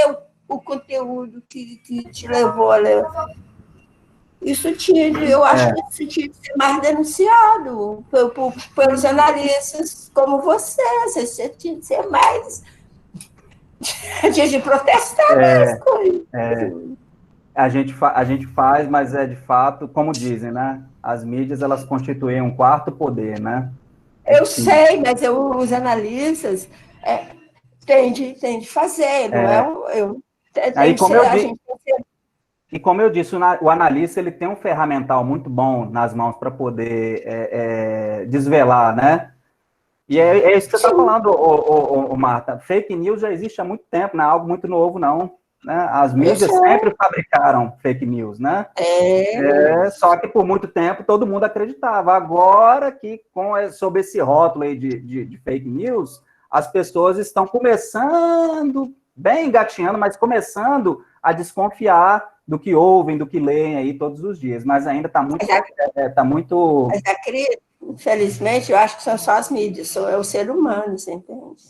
o conteúdo que te levou a ler? Eu acho que isso tinha que ser mais denunciado pelos analistas como você. Você tinha que ser mais... Tinha de protestar mais coisas. A gente faz, mas de fato, como dizem, né? As mídias, elas constituem um quarto poder, né? Eu sei, mas os analistas têm de fazer, não é? Aí, como eu disse, o analista, ele tem um ferramental muito bom nas mãos para poder desvelar, né? E é isso que você está falando, Marta. Fake news já existe há muito tempo, não é algo muito novo, não. Né? As mídias sempre fabricaram fake news, né? Só que por muito tempo todo mundo acreditava. Agora que, sob esse rótulo aí de fake news, as pessoas estão começando, bem engatinhando, mas começando a desconfiar do que ouvem, do que leem aí todos os dias. Mas ainda está muito... Mas a Cris, infelizmente, eu acho que são só as mídias, é o ser humano, você entende?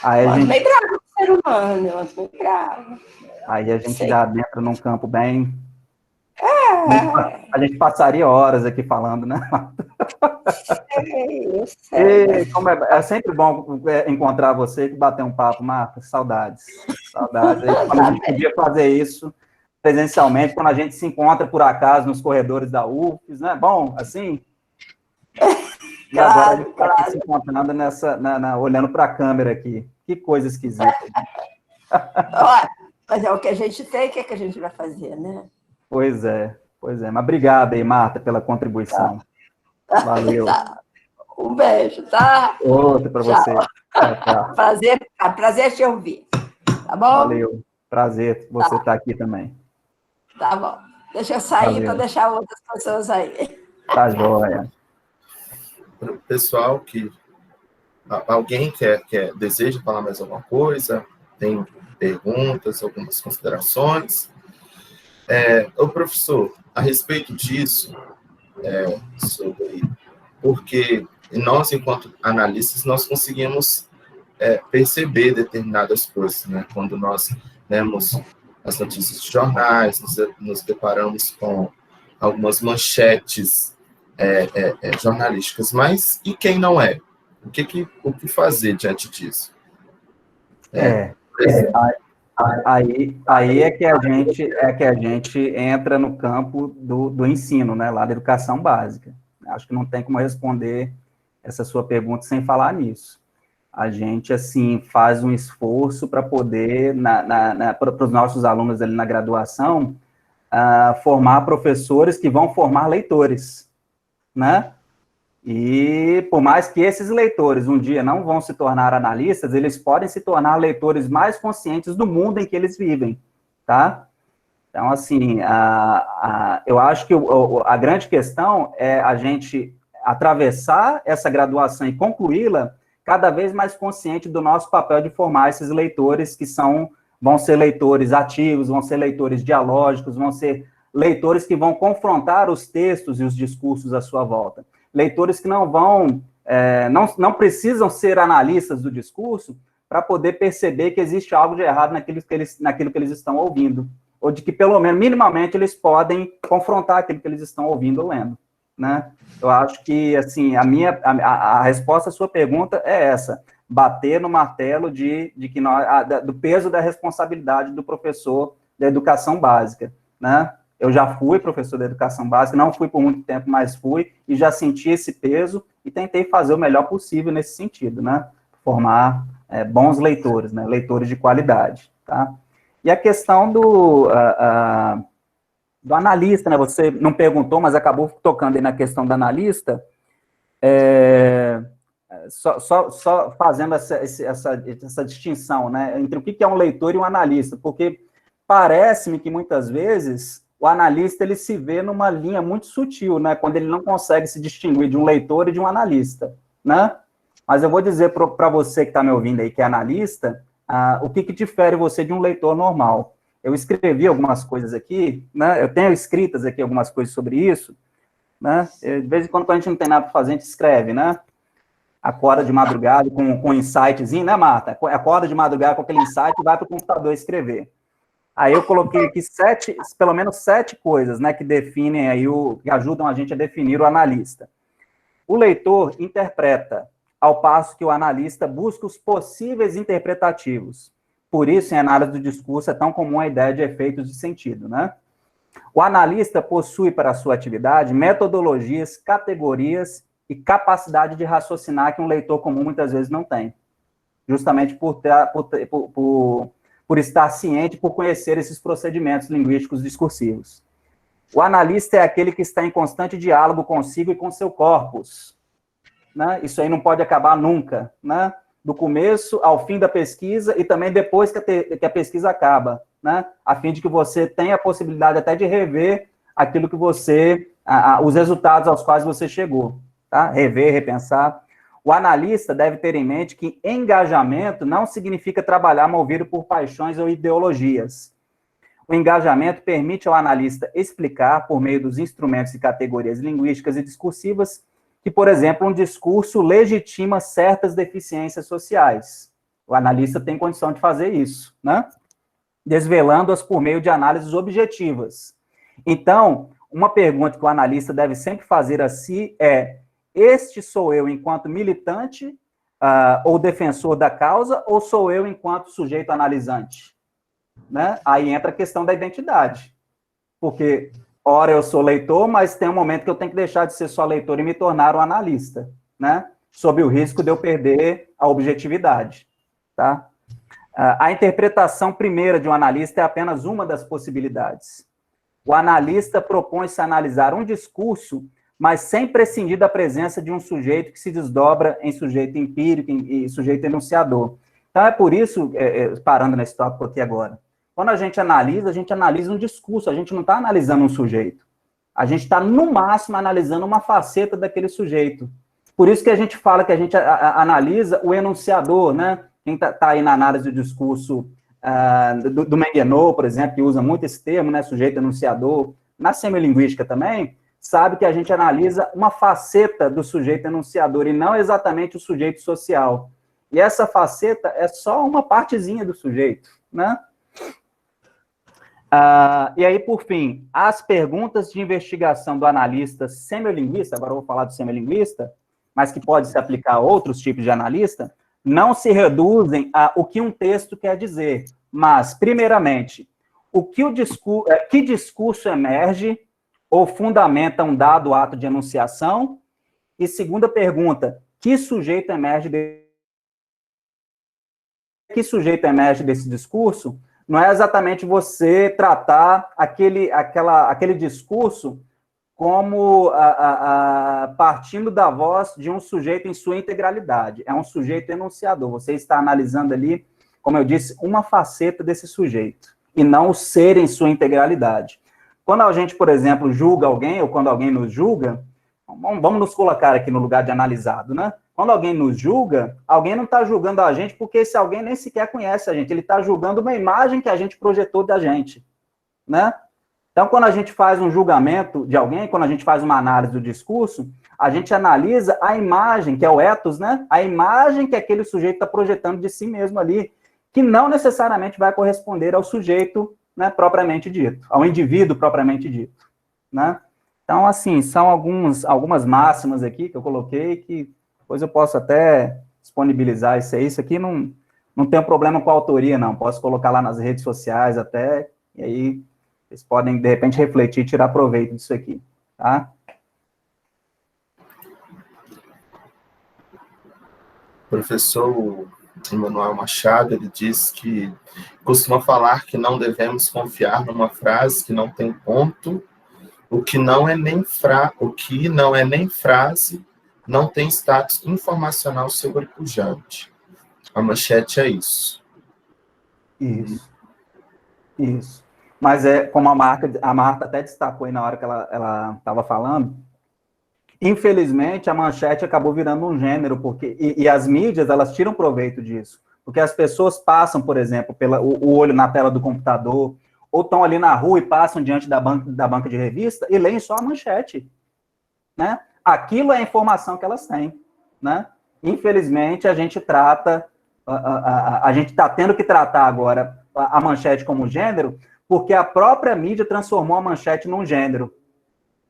Aí a gente... meio bravo com o ser humano, meio bravo. Aí a gente já entra num campo bem... A gente passaria horas aqui falando, né? É sempre bom encontrar você e bater um papo, Marta. Saudades. Quando a gente podia fazer isso presencialmente, quando a gente se encontra, por acaso, nos corredores da UFES, né? Bom, assim... E agora a gente está aqui se encontrando olhando para a câmera aqui. Que coisa esquisita. Olha, mas é o que a gente tem, o que é que a gente vai fazer, né? Pois é. Mas obrigado aí, Marta, pela contribuição. Valeu. Um beijo, tá? Outro para você. Tchau. Prazer te ouvir. Tá bom? Valeu. Prazer você estar aqui também. Tá bom. Deixa eu sair para deixar outras pessoas aí. Tá joia. Para o pessoal alguém deseja falar mais alguma coisa, tem perguntas, algumas considerações. O professor, a respeito disso, porque nós, enquanto analistas, nós conseguimos perceber determinadas coisas, né? Quando nós lemos as notícias de jornais, nos deparamos com algumas manchetes jornalísticas, mas e quem não é? O que fazer diante disso? Aí é que a gente entra no campo do ensino, né, lá da educação básica. Acho que não tem como responder essa sua pergunta sem falar nisso. A gente, assim, faz um esforço para poder, para os nossos alunos ali na graduação, formar professores que vão formar leitores, né? E por mais que esses leitores um dia não vão se tornar analistas, eles podem se tornar leitores mais conscientes do mundo em que eles vivem, tá? Então, assim, eu acho que a grande questão é a gente atravessar essa graduação e concluí-la cada vez mais consciente do nosso papel de formar esses leitores que vão ser leitores ativos, vão ser leitores dialógicos, vão ser leitores que vão confrontar os textos e os discursos à sua volta. Leitores que não precisam ser analistas do discurso para poder perceber que existe algo de errado naquilo que eles estão ouvindo, ou de que, pelo menos, minimamente, eles podem confrontar aquilo que eles estão ouvindo ou lendo, né? Eu acho que, assim, a resposta à sua pergunta é essa, bater no martelo do peso da responsabilidade do professor da educação básica, né? Eu já fui professor da educação básica, não fui por muito tempo, mas fui, e já senti esse peso, e tentei fazer o melhor possível nesse sentido, né? Formar bons leitores, né? Leitores de qualidade, tá? E a questão do analista, né? Você não perguntou, mas acabou tocando aí na questão do analista, só fazendo essa distinção, né? Entre o que é um leitor e um analista, porque parece-me que muitas vezes o analista ele se vê numa linha muito sutil, né? Quando ele não consegue se distinguir de um leitor e de um analista, né? Mas eu vou dizer para você que está me ouvindo aí, que é analista, o que difere você de um leitor normal. Eu escrevi algumas coisas aqui, né? Eu tenho escritas aqui algumas coisas sobre isso, né? De vez em quando a gente não tem nada para fazer, a gente escreve, né? Acorda de madrugada com um insightzinho, né, Marta? Acorda de madrugada com aquele insight e vai para o computador escrever. Aí eu coloquei aqui pelo menos 7 coisas, né, que definem aí que ajudam a gente a definir o analista. O leitor interpreta, ao passo que o analista busca os possíveis interpretativos. Por isso, em análise do discurso, é tão comum a ideia de efeitos de sentido, né? O analista possui para a sua atividade metodologias, categorias e capacidade de raciocinar que um leitor comum muitas vezes não tem. Justamente por estar ciente, por conhecer esses procedimentos linguísticos discursivos. O analista é aquele que está em constante diálogo consigo e com seu corpus, né? Isso aí não pode acabar nunca, né? Do começo ao fim da pesquisa e também depois que a pesquisa acaba, né? A fim de que você tenha a possibilidade até de rever aquilo que os resultados aos quais você chegou, tá? Rever, repensar. O analista deve ter em mente que engajamento não significa trabalhar movido por paixões ou ideologias. O engajamento permite ao analista explicar, por meio dos instrumentos e categorias linguísticas e discursivas, que, por exemplo, um discurso legitima certas deficiências sociais. O analista tem condição de fazer isso, né? Desvelando-as por meio de análises objetivas. Então, uma pergunta que o analista deve sempre fazer a si é: este sou eu enquanto militante ou defensor da causa, ou sou eu enquanto sujeito analisante? Né? Aí entra a questão da identidade. Porque, ora, eu sou leitor, mas tem um momento que eu tenho que deixar de ser só leitor e me tornar um analista, né? Sob o risco de eu perder a objetividade. Tá? A interpretação primeira de um analista é apenas uma das possibilidades. O analista propõe-se a analisar um discurso, mas sem prescindir da presença de um sujeito que se desdobra em sujeito empírico e sujeito enunciador. Então, é por isso, parando nesse tópico aqui agora, quando a gente analisa um discurso, a gente não está analisando um sujeito. A gente está, no máximo, analisando uma faceta daquele sujeito. Por isso que a gente fala que a gente analisa o enunciador, né? Quem está aí na análise do discurso do Menguenot, por exemplo, que usa muito esse termo, né? Sujeito enunciador, na semiolinguística também, sabe que a gente analisa uma faceta do sujeito enunciador e não exatamente o sujeito social. E essa faceta é só uma partezinha do sujeito, né? E aí, por fim, as perguntas de investigação do analista semiolinguista, agora eu vou falar do semiolinguista, mas que pode se aplicar a outros tipos de analista, não se reduzem a o que um texto quer dizer, mas, primeiramente, que discurso emerge ou fundamenta um dado ato de enunciação? E segunda pergunta, que sujeito emerge desse discurso? Não é exatamente você tratar aquele discurso como partindo da voz de um sujeito em sua integralidade. É um sujeito enunciador. Você está analisando ali, como eu disse, uma faceta desse sujeito, e não o ser em sua integralidade. Quando a gente, por exemplo, julga alguém, ou quando alguém nos julga, vamos nos colocar aqui no lugar de analisado, né? Quando alguém nos julga, alguém não está julgando a gente porque esse alguém nem sequer conhece a gente, ele está julgando uma imagem que a gente projetou da gente, né? Então, quando a gente faz um julgamento de alguém, quando a gente faz uma análise do discurso, a gente analisa a imagem, que é o ethos, né? A imagem que aquele sujeito está projetando de si mesmo ali, que não necessariamente vai corresponder ao sujeito, né, propriamente dito, ao indivíduo propriamente dito, né? Então, assim, são algumas máximas aqui que eu coloquei, que depois eu posso até disponibilizar isso aí. Isso aqui não tem problema com a autoria, não. Posso colocar lá nas redes sociais até, e aí vocês podem, de repente, refletir e tirar proveito disso aqui, tá? Professor Emanuel Machado, ele diz que costuma falar que não devemos confiar numa frase que não tem ponto, o que não é nem frase, não tem status informacional sobrepujante. A manchete é isso. Isso. Mas como a Marta até destacou aí na hora que ela estava falando, infelizmente a manchete acabou virando um gênero, porque e as mídias, elas tiram proveito disso, porque as pessoas passam, por exemplo, o olho na tela do computador, ou estão ali na rua e passam diante da banca de revista e leem só a manchete, né? Aquilo é a informação que elas têm, né? Infelizmente, a gente trata, a gente está tendo que tratar agora a manchete como gênero, porque a própria mídia transformou a manchete num gênero,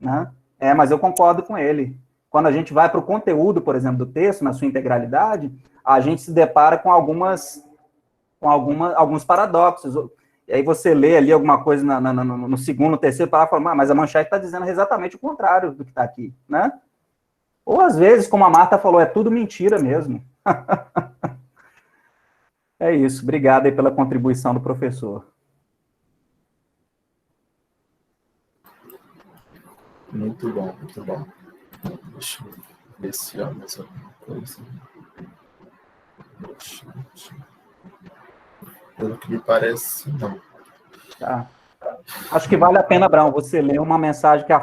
né? Mas eu concordo com ele. Quando a gente vai para o conteúdo, por exemplo, do texto, na sua integralidade, a gente se depara com alguns paradoxos. E aí você lê ali alguma coisa no segundo, terceiro parágrafo, e fala, mas a manchete está dizendo exatamente o contrário do que está aqui, né? Ou às vezes, como a Marta falou, é tudo mentira mesmo. É isso. Obrigado aí pela contribuição do professor. Muito bom, muito bom. Deixa eu ver se há mais alguma coisa. Pelo que me parece, não. Tá. Acho que vale a pena, Abraão, você ler uma mensagem que a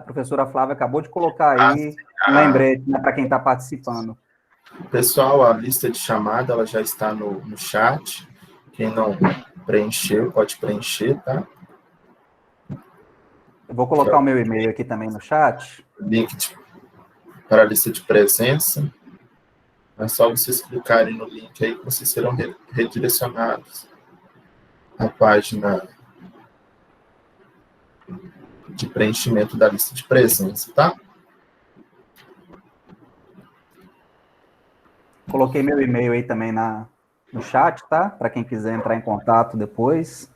professora Flávia, acabou de colocar aí, um lembrete, né, para quem está participando. Pessoal, a lista de chamada, ela já está no chat. Quem não preencheu, pode preencher, tá? Eu vou colocar o meu e-mail aqui também no chat. Link para a lista de presença. É só vocês clicarem no link aí que vocês serão redirecionados à página de preenchimento da lista de presença, tá? Coloquei meu e-mail aí também no chat, tá? Para quem quiser entrar em contato depois.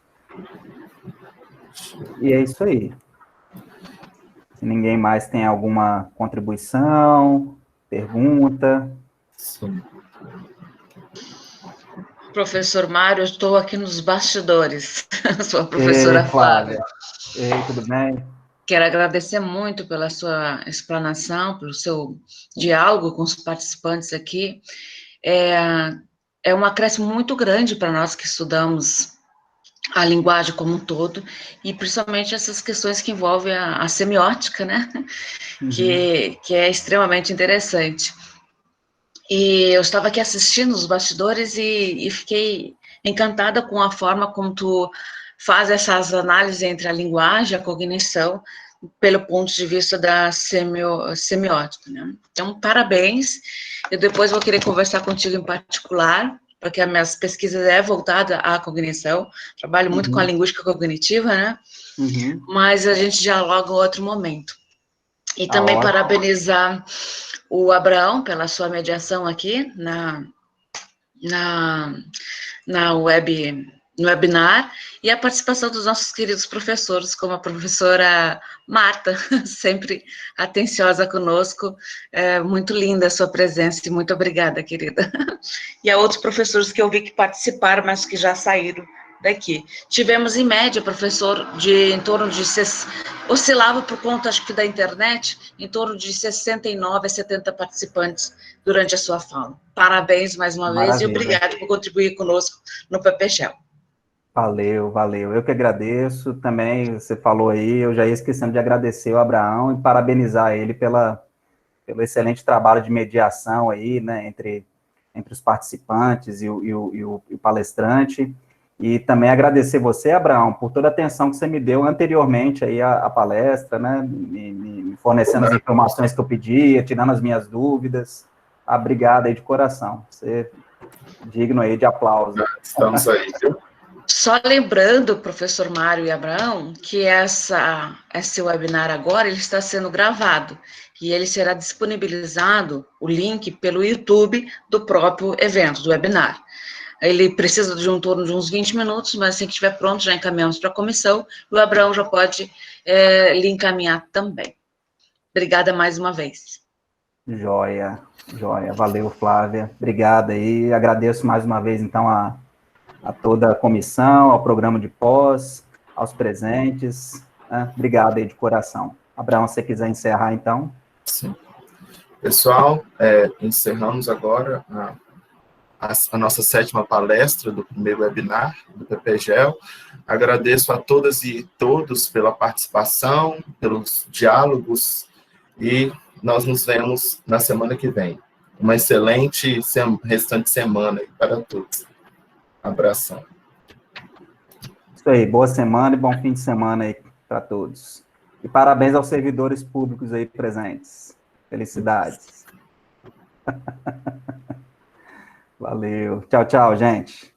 E é isso aí. Se ninguém mais tem alguma contribuição, pergunta. Sim. Professor Mário, eu estou aqui nos bastidores. Sou a professora Flávia. Ei, tudo bem? Quero agradecer muito pela sua explanação, pelo seu diálogo com os participantes aqui. É um acréscimo muito grande para nós que estudamos a linguagem como um todo, e principalmente essas questões que envolvem a semiótica, né? Uhum. Que é extremamente interessante. E eu estava aqui assistindo os bastidores e fiquei encantada com a forma como tu faz essas análises entre a linguagem e a cognição pelo ponto de vista da semiótica, né? Então, parabéns. Eu depois vou querer conversar contigo em particular, porque as minhas pesquisas é voltada à cognição, trabalho muito com a linguística cognitiva, né? Mas a gente dialoga em outro momento. E também parabenizar o Abraão pela sua mediação aqui no webinar, e a participação dos nossos queridos professores, como a professora Marta, sempre atenciosa conosco. Muito linda a sua presença, e muito obrigada, querida. E a outros professores que eu vi que participaram, mas que já saíram daqui. Tivemos, em média, professor, em torno de... oscilava por conta, acho que da internet, em torno de 69 a 70 participantes durante a sua fala. Parabéns mais uma vez e obrigado por contribuir conosco no PPGEL. Valeu, valeu. Eu que agradeço. Também, você falou aí, eu já ia esquecendo de agradecer o Abraão e parabenizar ele pelo excelente trabalho de mediação aí, né, entre os participantes e o palestrante. E também agradecer você, Abraão, por toda a atenção que você me deu anteriormente aí à palestra, né, me fornecendo as informações que eu pedia, tirando as minhas dúvidas. Obrigado aí de coração. Você é digno aí de aplauso. Estamos aí, viu? Só lembrando, professor Mário e Abraão, que esse webinar agora ele está sendo gravado e ele será disponibilizado, o link, pelo YouTube do próprio evento, do webinar. Ele precisa de torno de uns 20 minutos, mas assim que estiver pronto, já encaminhamos para a comissão, e o Abraão já pode lhe encaminhar também. Obrigada mais uma vez. Joia, joia. Valeu, Flávia. Obrigada aí. Agradeço mais uma vez, então, a toda a comissão, ao programa de pós, aos presentes. Né? Obrigado aí de coração. Abraão, se você quiser encerrar, então. Sim. Pessoal, encerramos agora a nossa 7ª palestra do primeiro webinar do PPGEL. Agradeço a todas e todos pela participação, pelos diálogos, e nós nos vemos na semana que vem. Uma excelente restante semana para todos. Abração. Isso aí, boa semana e bom fim de semana aí para todos. E parabéns aos servidores públicos aí presentes. Felicidades. Valeu. Tchau, tchau, gente.